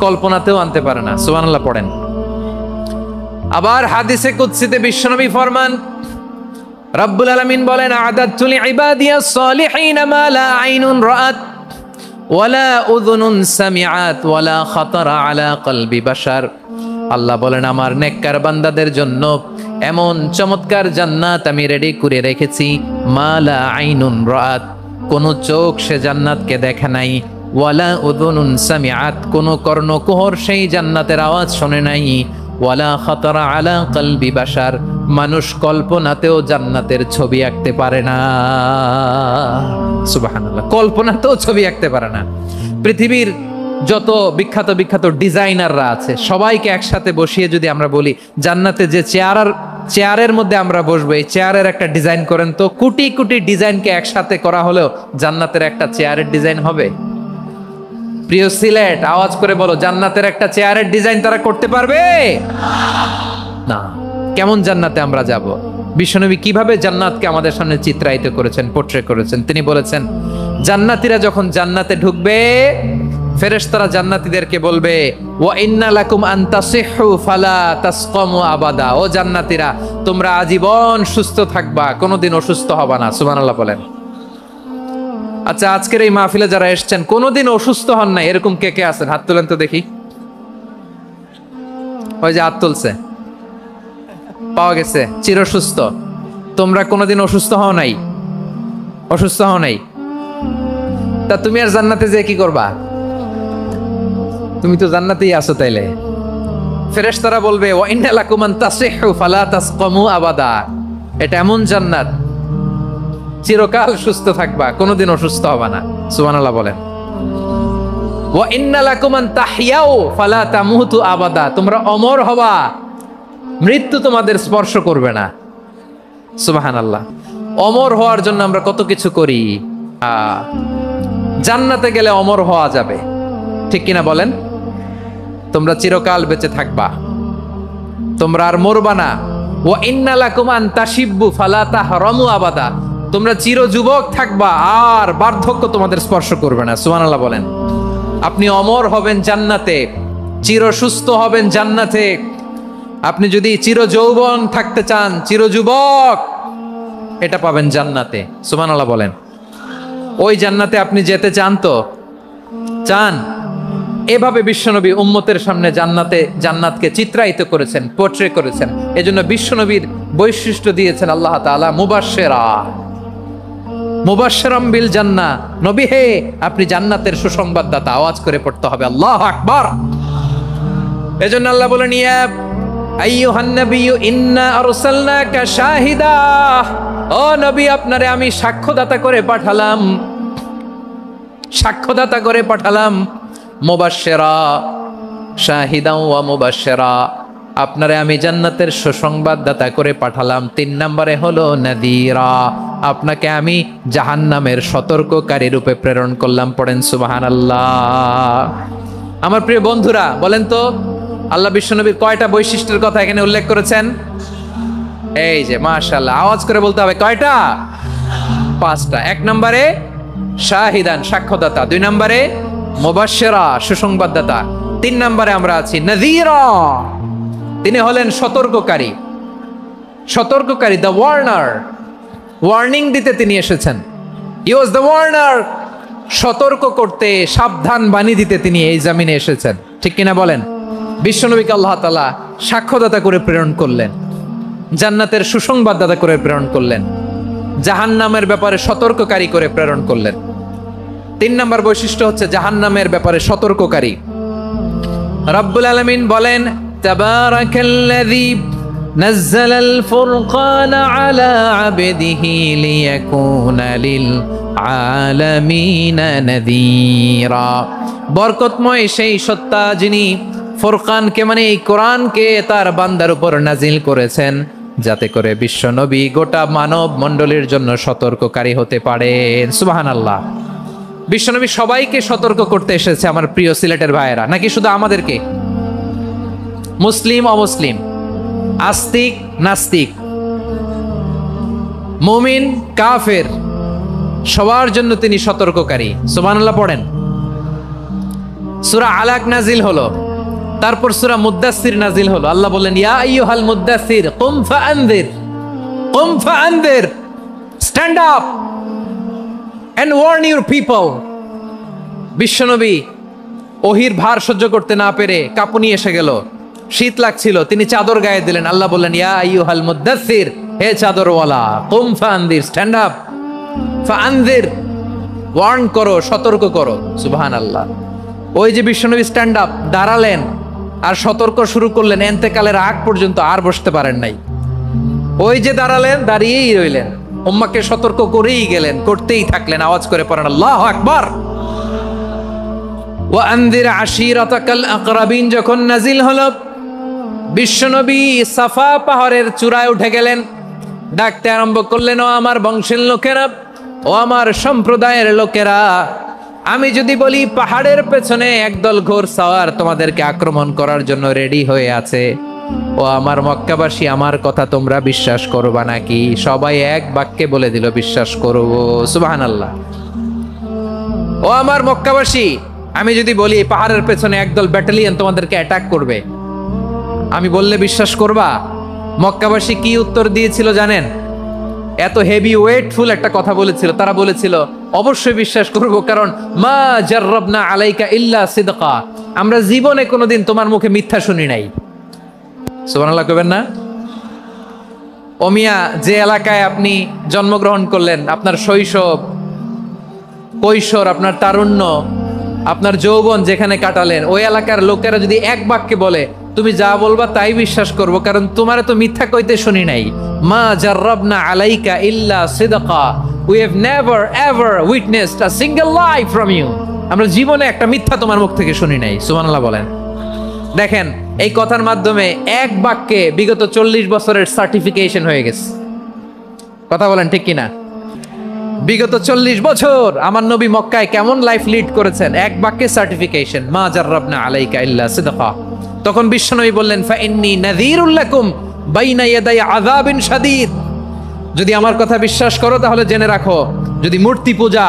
কল্পনাতেও আনতে পারে না। সুবহানাল্লাহ পড়েন। আবার হাদিসে কুদসিতে বিশ্বনবী ফরমান, রব্বুল আলামিন বলেন, আ'দাতু লিইবাদিয়াস সালিহিনা মা লা আইনুন রাআত ওয়ালা উযুনুন সামিআত ওয়ালা খাতারা আলা কলবি বাশার। আল্লাহ বলেন, আমার নেককার বান্দাদের জন্য এমন চমৎকার জান্নাত আমি রেডি করে রেখেছি, মা লা আইনুন রাআত, কোন চোখ সে জান্নাতকে দেখে নাই, ওয়ালা উযুনুন সামিআত, কোন কর্ণকুহর সেই জান্নাতের আওয়াজ শোনে নাই, ওয়ালা খাতারা আলা কলবি বাশার, মানুষ কল্পনাতেও জান্নাতের ছবি আঁকতে পারে না। সুবহানাল্লাহ, কল্পনাতেও ছবি আঁকতে পারে না। পৃথিবীর যত বিখ্যাত বিখ্যাত ডিজাইনাররা আছে সবাইকে একসাথে বসিয়ে যদি আমরা বলি জান্নাতে যে চেয়ারের মধ্যে আমরা বসবো, এই চেয়ারের একটা ডিজাইন করেন তো, কোটি কোটি ডিজাইনকে একসাথে করা হলেও জান্নাতের একটা চেয়ারের ডিজাইন হবে? প্রিয় সিলেট, আওয়াজ করে বলো, জান্নাতের একটা চেয়ারের ডিজাইন তারা করতে পারবে না। কেমন জান্নাতে আমরা যাব? বিশ্বনবী কিভাবে জান্নাতকে আমাদের সামনে চিত্রায়িত করেছেন, পোর্ট্রে করেছেন। তিনি বলেছেন, জান্নাতীরা যখন জান্নাতে ঢুকবে, ফেরেশতারা জান্নাতীদেরকে বলবে, ওয়া ইন্না লাকুম আন তাসিহু ফালা তাসকামু আবাদা। ও জান্নাতীরা, তোমরা আজীবন সুস্থ থাকবা, কোনোদিন অসুস্থ হবা না। সুবহানাল্লাহ বলেন। আচ্ছা, আজকের এই মাহফিলে যারা এসেছেন কোনোদিন অসুস্থ হন নাই, এরকম কে কে আছেন? হাত তুলেন তো দেখি। ওই যে হাত তুলছে, পাওয়া গেছে, চিরসুস্থ। তোমরা কোনোদিন অসুস্থ হও নাই? অসুস্থ হও নাই? তা তুমি আর জান্নাতে যে কি করবা? তুমি তো জান্নাতেই আছো। তাইলে ফেরেশতারা বলবে, ওয়া ইন্না লাকুম আন তাসিহু ফালা তাসকামু আবাদা। এটা এমন জান্নাত, চিরকাল সুস্থ থাকবা, কোনোদিন অসুস্থ হবা না। সুবহানাল্লাহ বলেন। ওয়া ইন্না লাকুম আন তাহইয়াউ ফালা তামুতু আবাদা, তোমরা অমর হবা, মৃত্যু তোমাদের স্পর্শ করবে না। সুবহানাল্লাহ। অমর হওয়ার জন্য আমরা কত কিছু করি। জান্নাতে গেলে অমর হওয়া যাবে, ঠিক কিনা বলেন? তোমরা চিরকাল বেঁচে থাকবা, তোমরা আর মরবা না। ওয়া ইন্না লাকুম আন তাশিব্বু ফালা তাহরামু আবাদা, তোমরা চির যুবক থাকবা, আর বার্ধক্য তোমাদের স্পর্শ করবে না। সুবহানাল্লাহ বলেন। আপনি অমর হবেন জান্নাতে, চির সুস্থ হবেন জান্নাতে। আপনি যদি চির যৌবন থাকতে চান, চির যুবক, এটা পাবেন জান্নাতে। সুবহানাল্লাহ বলেন। ওই জান্নাতে আপনি যেতে চান তো? চান? এভাবে বিশ্বনবী উম্মতের সামনে জান্নাতকে চিত্রায়িত করেছেন, পোর্ট্রে করেছেন। এজন্য বিশ্বনবীর বৈশিষ্ট্য দিয়েছেন আল্লাহ তাআলা মুবাশশিরাম বিল জান্নাহ। নবী হে, আপনি জান্নাতের সুসংবাদদাতা। আওয়াজ করে পড়তে হবে আল্লাহু আকবার। এজন্য আল্লাহ বলেন, ইয়া আইয়ুহান নাবিয়্যু ইন্না আরসালনাকা শাহিদা, ও নবী, আপনারে আমি সাক্ষ্যদাতা করে পাঠালাম, সাক্ষ্যদাতা করে পাঠালাম। মুবাশশিরা শাহিদা ওয়া মুবাশশিরা, আপনারে আমি জান্নাতের সুসংবাদদাতা করে পাঠালাম। 3 নম্বরে হলো নাযীরা, আপনাকে আমি জাহান্নামের সতর্ককারী রূপে প্রেরণ করলাম। পড়েন সুবহানাল্লাহ। আমার প্রিয় বন্ধুরা, বলেন তো আল্লাহ বিশ্বনবীর কয়টা বৈশিষ্ট্যের কথা এখানে উল্লেখ করেছেন? এই যে মাশাআল্লাহ, আওয়াজ করে বলতে হবে, কয়টা? 5টা। 1 নম্বরে শাহিদান, সাক্ষ্যদাতা। 2 নম্বরে মুবাশশিরা, সুসংবাদদাতা। 3 নম্বরে আমরা আছি নাযীরা, তিনি হলেন সতর্ককারী। সতর্ককারী, দ্য ওয়ার্নার, ওয়ার্নিং দিতে তিনি এসেছেন। হি ওয়াজ দ্য ওয়ার্নার, সতর্ক করতে, সাবধান বাণী দিতে তিনি এই জমিনে এসেছেন, ঠিক কিনা বলেন? বিশ্বনবীকে আল্লাহ তাআলা সাক্ষ্যদাতা করে প্রেরণ করলেন, জান্নাতের সুসংবাদদাতা করে প্রেরণ করলেন, জাহান্নামের ব্যাপারে সতর্ককারী করে প্রেরণ করলেন। 3 নম্বর বৈশিষ্ট্য হচ্ছে জাহান্নামের ব্যাপারে সতর্ককারী। রব্বুল আলামিন বলেন, তাবারাকাল্লাযী নাযালাল ফুরকানা আলা আবদিহি লিয়াকুনা লিল আলামিনা নাযীরা, বরকতময় সেই সত্তা যিনি ফুরকানকে, মানে এই কোরআনকে তার বান্দার উপর নাজিল করেছেন, যাতে করে বিশ্ব নবী গোটা মানব মণ্ডলীর জন্য সতর্ককারী হতে পারেন। সুবহানাল্লাহ। বিশ্বনবী সবাইকে সতর্ক করতে এসেছে, আমার প্রিয় সিলেটের ভাইয়েরা, নাকি শুধু আমাদেরকে? মুসলিম অমুসলিম, আস্তিক নাস্তিক, মুমিন কাফের, সবার জন্য তিনি সতর্ককারী। সুবহানাল্লাহ পড়েন। সূরা আলাক নাজিল হলো, তারপর সূরা মুদ্দাসসির নাজিল হলো। আল্লাহ বললেন, ইয়া আইয়ুহাল মুদ্দাসসির কুম ফাআনযির, কুম ফাআনযির, stand up and warn your people. বিশ্বনবী ওহির ভার সহ্য করতে না পেরে কাঁপুনি এসে গেল, শীত লাগছিল, তিনি চাদর গায়ে দিলেন। আল্লাহ বললেন, ইয়া আইয়ুহাল মুদ্দাসসির, হে চাদরওয়ালা, কুম ফাআনযির, স্ট্যান্ড আপ, ফাআনযির, ওয়ার্ন করো, সতর্ক করো। সুবহানাল্লাহ। ওই যে বিশ্বনবী স্ট্যান্ড আপ, দাঁড়ালেন আর সতর্ক শুরু করলেন, এন্তেকালের আগ পর্যন্ত আর বসতে পারেন নাই। ওই যে দাঁড়ালেন, দাঁড়িয়েই রইলেন, উম্মাকে সতর্ক করেই গেলেন, করতেই থাকলেন। আওয়াজ করে পড়েন আল্লাহু আকবার। ওয়া আনযির আশীরাতাকাল আকরাবিন যখন নাজিল হলো, বিশ্বনবী সাফা পাহাড়ের চূড়ায় উঠে গেলেন, ডাকতে আরম্ভ করলেন, ও আমার বংশের লোকেরা, ও আমার সম্প্রদায়ের লোকেরা, আমি যদি বলি পাহাড়ের পেছনে একদল ঘোড়সাওয়ার তোমাদেরকে আক্রমণ করার জন্য রেডি হয়ে আছে, ও আমার মক্কাবাসী, আমার কথা তোমরা বিশ্বাস করবা নাকি? সবাই এক বাক্যে বলে দিল, বিশ্বাস করব। সুবহানাল্লাহ। ও আমার মক্কাবাসী, আমি যদি বলি পাহাড়ের পেছনে একদল ব্যাটালিয়ন তোমাদেরকে অ্যাটাক করবে, আমি বললে বিশ্বাস করবা? মক্কাবাসী কি উত্তর দিয়েছিল জানেন? এত হেভি ওয়েটফুল একটা কথা বলেছিল। তারা বলেছিল, অবশ্যই বিশ্বাস করব, কারণ মা জাররাবনা আলাইকা ইল্লা সিদকা, আমরা জীবনে কোনোদিন তোমার মুখে মিথ্যা শুনি নাই। সুবহানাল্লাহ কইবেন না? ও মিয়া, যে এলাকায় আপনি জন্মগ্রহণ করলেন, আপনার শৈশব, কৈশোর, আপনার তারুণ্য, আপনার যৌবন যেখানে কাটালেন, ওই এলাকার লোকেরা যদি এক বাক্যে বলে তুমি যা বলবা তাই বিশ্বাস করব, কারণ তোমারে তো মিথ্যা কইতে শুনি নাই। মা জাররাবনা আলাইকা ইল্লা সিদকা, we have never ever witnessed a single lie from you. আমরা জীবনে একটা মিথ্যা তোমার মুখ থেকে শুনি নাই। সুবহানাল্লাহ বলেন। দেখেন, এই কথার মাধ্যমে এক বাক্যে বিগত 40 বছরের সার্টিফিকেশন হয়ে গেছে। কথা বলেন ঠিক কিনা? বিগত 40 বছর আমার নবী মক্কায় কেমন লাইফ লিড করেছেন, এক বাক্যে সার্টিফিকেশন, মা জাররাবনা আলাইকা ইল্লা সিদকা। তখন বিশ্বনবী বললেন, ফাইন্নী নাযীরুল লাকুম বাইনা ইয়াদাই আযাবিন শাদীদ। যদি আমার কথা বিশ্বাস করো তাহলে জেনে রাখো, যদি মূর্তি পূজা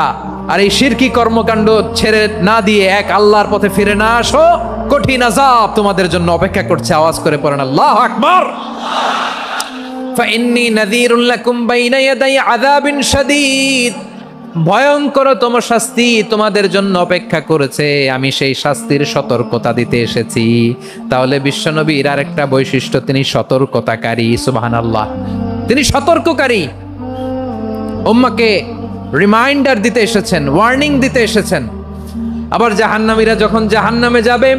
আর এই শিরকি কর্মকাণ্ড ছেড়ে না দিয়ে এক আল্লাহর পথে ফিরে না আসো, কঠিন আযাব তোমাদের জন্য অপেক্ষা করছে। আওয়াজ করে পড়েন আল্লাহু আকবার। ফাইন্নী নাযীরুল লাকুম বাইনা ইয়াদাই আযাবিন শাদীদ। ভয়ঙ্করতম শাস্তি তোমাদের জন্য অপেক্ষা করেছে, আমি সেই শাস্তির সতর্কতা দিতে এসেছি। তাহলে বিশ্বনবীর আরেকটা বৈশিষ্ট্য, তিনি সতর্কতাকারী। সুবহানাল্লাহ, তিনি সতর্ককারী। উম্মাহকে রিমাইন্ডার দিতে এসেছেন, ওয়ার্নিং দিতে এসেছেন। আবার জাহান্নামীরা যখন জাহান্নামে যাবে,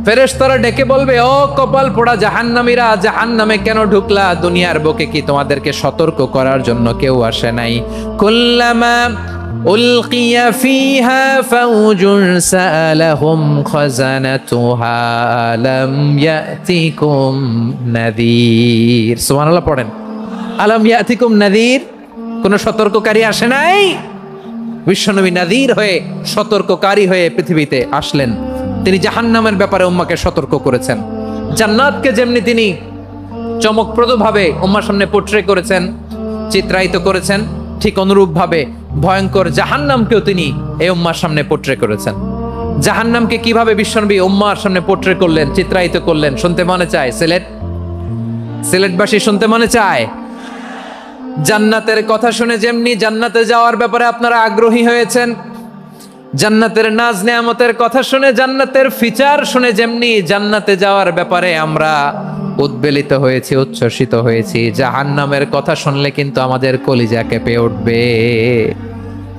ফেরেশতারা ডেকে বলবে, ও কপাল পোড়া জাহান্নামীরা, জাহান্নামে কেন ঢুকলা? দুনিয়ার বুকে কি তোমাদেরকে সতর্ক করার জন্য কেউ আসে নাই? কুল্লামা উলকিয়া ফিহা ফাউজুন সাআলাহুম খাযানাতুহা আলাম ইয়াতিকুম নাযীর। সুবহানাল্লাহ পড়েন। আলাম ইয়াতিকুম নাযীর, কোন সতর্ককারী আসে নাই? বিশ্বনবী নাযীর হয়ে, সতর্ককারী হয়ে পৃথিবীতে আসলেন। তিনি জাহান্নামের ব্যাপারে উম্মাকে সতর্ক করেছেন। জান্নাতকে যেমনি তিনি চমকপ্রদভাবে উম্মার সামনে পোট্রে করেছেন, চিত্রায়িত করেছেন, ঠিক অনুরূপভাবে ভয়ঙ্কর জাহান্নামকেও তিনি এই উম্মার সামনে পোট্রে করেছেন। জাহান্নামকে কিভাবে বিশ্বনবী উম্মার সামনে পোট্রে করলেন, চিত্রায়িত করলেন, শুনতে মনে চায়? সিলেটবাসী শুনতে মনে চায়? জান্নাতের কথা শুনে যেমনি জান্নাতে যাওয়ার ব্যাপারে আপনারা আগ্রহী হয়েছেন, জান্নাতের নাজ নেয়ামতের কথা শুনে, জান্নাতের ফিচার শুনে যেমনি জান্নাতে যাওয়ার ব্যাপারে আমরা উদ্বেলিত হয়েছি, উচ্ছ্বসিত হয়েছি, জাহান্নামের কথা শুনলে কিন্তু আমাদের কলিজা কেঁপে উঠবে।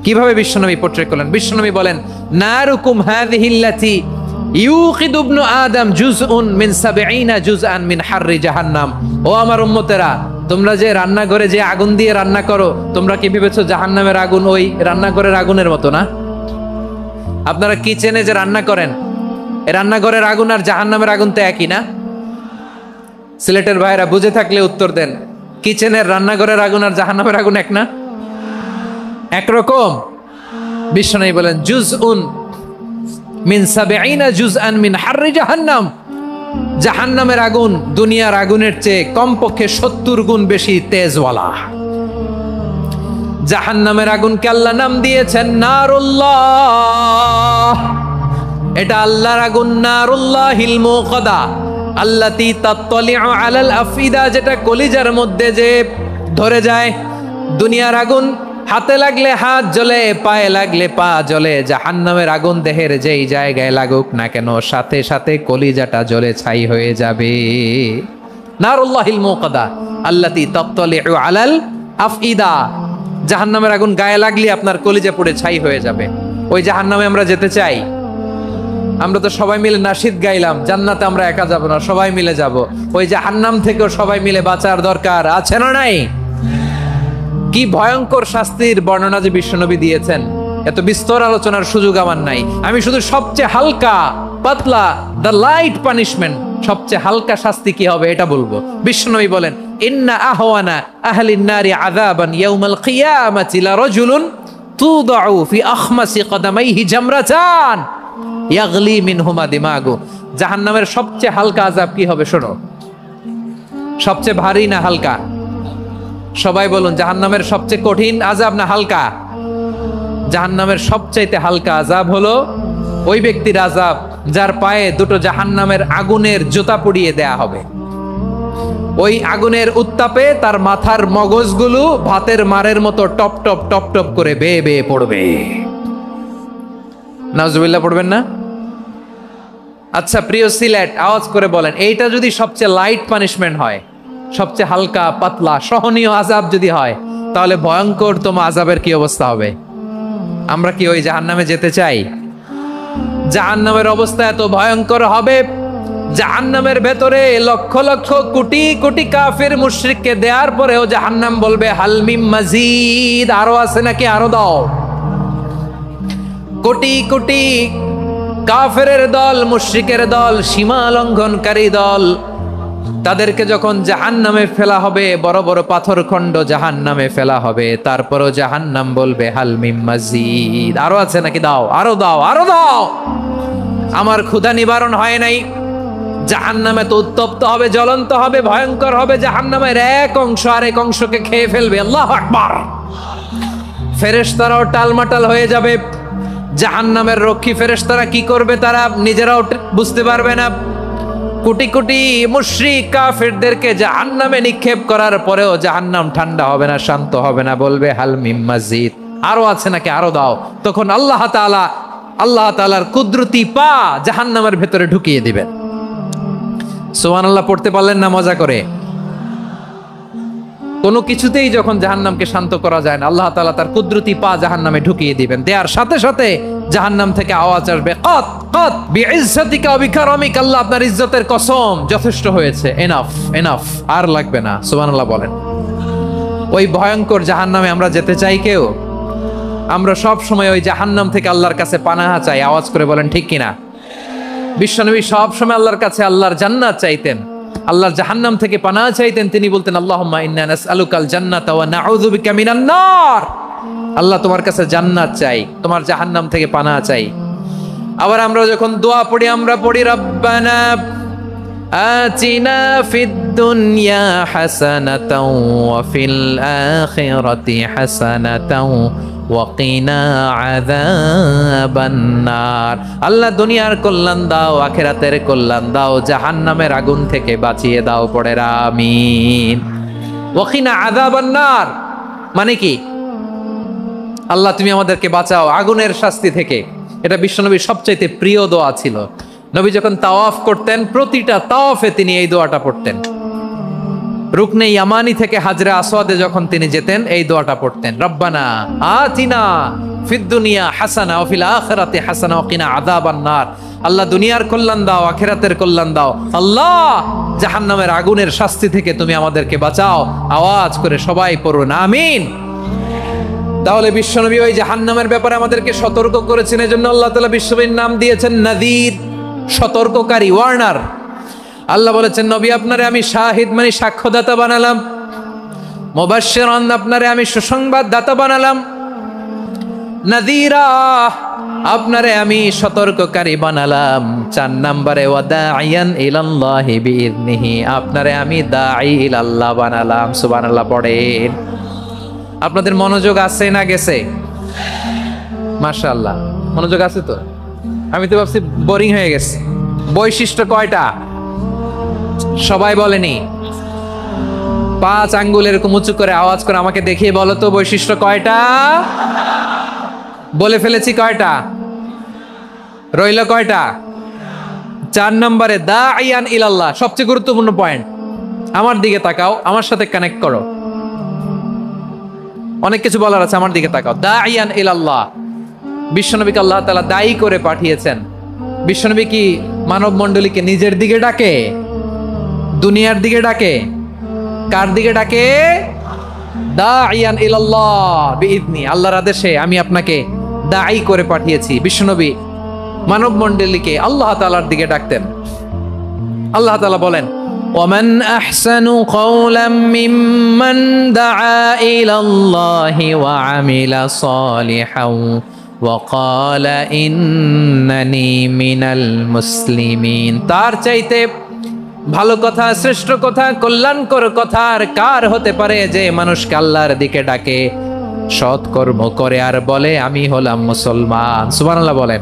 কিভাবে বিশ্বনবী পোট্রে করলেন? বিশ্বনবী বলেন, নারুকুম হাযিহিল্লাতী ইউকিদু ইবনু আদম জুজউন মিন ৭০ জুজআন মিন হাররি জাহান্নাম। ও আমার উম্মতেরা, তোমরা যে রান্নাঘরে যে আগুন দিয়ে রান্না করো, তোমরা কি ভেবেছো জাহান্নামের আগুন ওই রান্নাঘরের আগুনের মতো না? আপনারা কিচেনে যে রান্না করেন, এই রান্নাঘরের আগুন আর জাহান্নামের আগুন তো একই না? সিলেটের ভাইরা বুঝে থাকলে উত্তর দেন। কিচেনের রান্নাঘরের আগুন আর জাহান্নামের আগুন এক না? একরকম? বিশ্বনবী বলেন, জুজউন মিন ৭০ জুজআন মিন হাররি জাহান্নাম। জাহান্নামের আগুন দুনিয়ার আগুনের চেয়ে কমপক্ষে ৭০ গুণ বেশি তেজওয়ালা। জাহান্নামের আগুনকে আল্লাহ নাম দিয়েছেন নারুল্লাহ। এটা আল্লাহর আগুন, নারুল্লাহিল মুকাদা আল্লাতী তাত্তালিউ আলাল আফিদা, যেটা কলিজার মধ্যে যে ধরে যায়। দুনিয়ার আগুন হাতে লাগলে হাত জ্বলে, পায়ে লাগলে পা জ্বলে। জাহান্নামের আগুন দেহের যেই জায়গায় লাগুক না কেন, সাথে সাথে কলিজাটা জ্বলে ছাই হয়ে যাবে। নারুল্লাহিল মুকাদা আল্লাতী তাত্তালিউ আলাল আফিদা। জাহান্নামের আগুন গায়ে লাগলে আপনার কলিজা পুড়ে ছাই হয়ে যাবে। ওই জাহান্নামে আমরা যেতে চাই? আমরা তো সবাই মিলে নাশিদ গাইলাম, জান্নাতে আমরা একা যাব না, সবাই মিলে যাব। ওই জাহান্নাম থেকেও সবাই মিলে বাঁচার দরকার আছে না নাই? কি ভয়ঙ্কর শাস্তির বর্ণনা যে বিশ্বনবী দিয়েছেন, এত বিস্তর আলোচনার সুযোগ আমার নাই। আমি শুধু সবচেয়ে হালকা পাতলা, দ্য লাইট পানিশমেন্ট, সবচেয়ে হালকা শাস্তি কি হবে এটা বলবো। বিশ্বনবী বলেন, ইন্না আহওয়ানা আহলিন নারি আযাবান ইয়াউমাল কিয়ামাতি লারাজুলুন তুদাউ ফি আখমাসি কদামাইহি জামরাতান ইয়াগলি মিনহুমা দিমাগু। জাহান্নামের সবচেয়ে হালকা আযাব কি হবে শোনো। সবচেয়ে ভারী না হালকা? সবাই বলুন, জাহান্নামের সবচেয়ে কঠিন আযাব না হালকা? জাহান্নামের সবচাইতে হালকা আযাব হলো ওই ব্যক্তির আযাব যার পায়ে দুটো জাহান্নামের আগুনের জুতা পরিয়ে দেয়া হবে। ওই আগুনের উত্তাপে তার মাথার মগজগুলো ভাতের মারের মতো টপ টপ টপ টপ করে বেয়ে বেয়ে পড়বে। নাউজুবিল্লাহ পড়বেন না? আচ্ছা প্রিয় সিলেট, আওয়াজ করে বলেন, এইটা যদি সবচেয়ে লাইট পানিশমেন্ট হয়, সবচেয়ে হালকা পাতলা সহনীয় আযাব যদি হয়, তাহলে ভয়ঙ্করতম আযাবের কি অবস্থা হবে? আমরা কি ওই জাহান্নামে যেতে চাই? জাহান্নামের অবস্থা এত ভয়ঙ্কর হবে জাহান্নামের ভেতরে লক্ষ লক্ষ কোটি কোটি কাফির মুশরিককে দেওয়ার পরেও জাহান্নাম বলবে হাল মিম মাজিদ, আরো আছে নাকি, আরো দাও। কোটি কোটি কাফেরের দল, মুশরিকের দল, সীমা লঙ্ঘনকারী দল, তাদেরকে যখন জাহান্নামে ফেলা হবে, বড় বড় পাথর খণ্ড জাহান্নামে ফেলা হবে, তারপরও জাহান্নাম বলবে হাল মিম মাজিদ, আরো আছে নাকি, দাও, আরো দাও, আরো দাও। আমার ক্ষুধা নিবারণ হয় নাই। জাহান্নামে তো উত্তপ্ত হবে, জ্বলন্ত হবে, ভয়ঙ্কর হবে। জাহান্নামের এক অংশ আরেক অংশকে খেয়ে ফেলবে। আল্লাহু আকবার। ফেরেশতারাও টালমাটাল হয়ে যাবে। জাহান্নামের রক্ষী ফেরেশতারা কি করবে তারা নিজেরাও বুঝতে পারবে না। কোটি কোটি মুশরিক কাফেরদেরকে জাহান্নামে নিক্ষেপ করার পরেও জাহান্নাম ঠান্ডা হবে না, শান্ত হবে না, বলবে হাল মিম মাজিদ, আরো আছে নাকি, আরো দাও। তখন আল্লাহ তাআলার কুদরতি পা জাহান্নামের ভেতরে ঢুকিয়ে দিবেন। সুবহানাল্লাহ পড়তে পারলেন না মজা করে? কোনো কিছুতেই যখন জাহান্নামকে শান্ত করা যায় না, আল্লাহ তাআলা তার কুদরতি পা জাহান্নামে ঢুকিয়ে দিবেন। দেওয়ার সাথে সাথে জাহান্নাম থেকে আওয়াজ আসবে, কত কত বিইজ্জাতিকা ওয়া বিকারামিকা, আল্লাহ আপনার ইজ্জতের কসম, যথেষ্ট হয়েছে, এনাফ এনাফ, আর লাগবে না। সুবহানাল্লাহ বলেন। ওই ভয়ঙ্কর জাহান্নামে আমরা যেতে চাই কেউ? আমরা সব সময় ওই জাহান্নাম থেকে আল্লাহর কাছে পানাহা চাই। আওয়াজ করে বলেন ঠিক কিনা? বিশ্বনবী সব সময় আল্লাহর কাছে আল্লাহর জান্নাত চাইতেন, আল্লাহর জাহান্নাম থেকে পানাহা চাইতেন। তিনি বলতেন আল্লাহুম্মা ইন্না নাসআলুকাল জান্নাতা ওয়া নাউযু বিকা মিনান নার। আল্লাহ তোমার কাছে জান্নাত চাই, তোমার জাহান্নাম থেকে পানাহা চাই। আবার আমরা যখন দোয়া পড়ি, আমরা পড়ি রব্বানা আতিনা ফিদ দুনিয়া হাসানাতাও ওয়া ফিল আখিরাতি হাসানাতাও ওয়া কিনা আযাবান নার। আল্লাহ দুনিয়ার কল্যাণ দাও, আখিরাতের কল্যাণ দাও, জাহান্নামের আগুন থেকে বাঁচিয়ে দাও। পড়ে আমিন। ওয়া কিনা আযাবান নার মানে কি? আল্লাহ তুমি আমাদেরকে বাঁচাও আগুনের শাস্তি থেকে। এটা বিশ্বনবীর সবচাইতে প্রিয় দোয়া ছিল। নবী যখন তাওয়াফ করতেন, প্রতিটা তাওয়াফে তিনি এই দোয়াটা পড়তেন। রুকনে ইয়ামানি থেকে হাজরে আসওয়াদে যখন তিনি যেতেন, এই দোয়াটা পড়তেন, রব্বানা আতিনা ফিদ দুনিয়া হাসানা ওয়া ফিল আখিরাতি হাসানা ওয়া কিনা আযাবান নার। আল্লাহ দুনিয়ার কল্যাণ দাও, আখিরাতের কল্যাণ দাও। আল্লাহ জাহান্নামের আগুনের শাস্তি থেকে তুমি আমাদেরকে বাঁচাও। আওয়াজ করে সবাই পড়ুন আমিন। তাহলে বিশ্বনবী ওই জাহান্নামের ব্যাপারে আমাদেরকে সতর্ক করেছেন। এজন্য আল্লাহ তাআলা বিশ্বনবীর নাম দিয়েছেন নাযীর, সতর্ককারী, ওয়ার্নার। আল্লাহ বলেছেন নবী আপনারে আমি শাহিদ মানে সাক্ষ্যদাতা বানালাম, মুবাশশিরান আপনারে আমি সুসংবাদ দাতা বানালাম, নাযীরা আপনারে আমি সতর্ককারী বানালাম। 4 নম্বরে ওয়া দাঈয়ান ইলাল্লাহি বিইذনিহি, আপনারে আমি দাঈ ইলাল্লাহ বানালাম। সুবহানাল্লাহ পড়েন। আপনাদের মনোযোগ আছে না গেছে? মাশাআল্লাহ মনোযোগ আছে তো। আমি তো ভাবছি বোরিং হয়ে গেছে। বৈশিষ্ট্য কয়টা সবাই বলেনি? 5 আঙ্গুল এরকম উঁচু করে আওয়াজ করে আমাকে দেখিয়ে বলো তো বৈশিষ্ট্য কয়টা? বলে ফেলেছি কয়টা? রইল কয়টা? 4 নম্বরে দাঈয়ান ইলাল্লাহ, সবচেয়ে গুরুত্বপূর্ণ পয়েন্ট। আমার দিকে তাকাও, আমার সাথে কানেক্ট করো। অনেক কিছু বলার আছে, আমার দিকে তাকাও। দাঈয়ান ইলাল্লাহ, বিশ্বনবীকে আল্লাহ তাআলা দায়ী করে পাঠিয়েছেন। বিশ্বনবী কি মানব মণ্ডলীকে নিজের দিকে ডাকে? দুনিয়ার দিকে ডাকে? কার দিকে ডাকে? দাঈয়ান ইলাল্লাহ বিইذনি, আল্লাহর আদেশে আমি আপনাকে দায়ী করে পাঠিয়েছি। বিশ্বনবী মানব মণ্ডলীকে আল্লাহ তাআলার দিকে ডাকতেন। আল্লাহ তাআলা বলেন ومن أحسن قولا ممن دعا إلى الله وعمل صالحا وقال إنني من المسلمين। তার চাইতে ভালো কথা, শ্রেষ্ঠ কথা, কল্যাণকর কথা আর কার হতে পারে যে মানুষকে আল্লাহর দিকে ডাকে, সৎকর্ম করে আর বলে আমি হলাম মুসলমান। সুবহানাল্লাহ বলেন।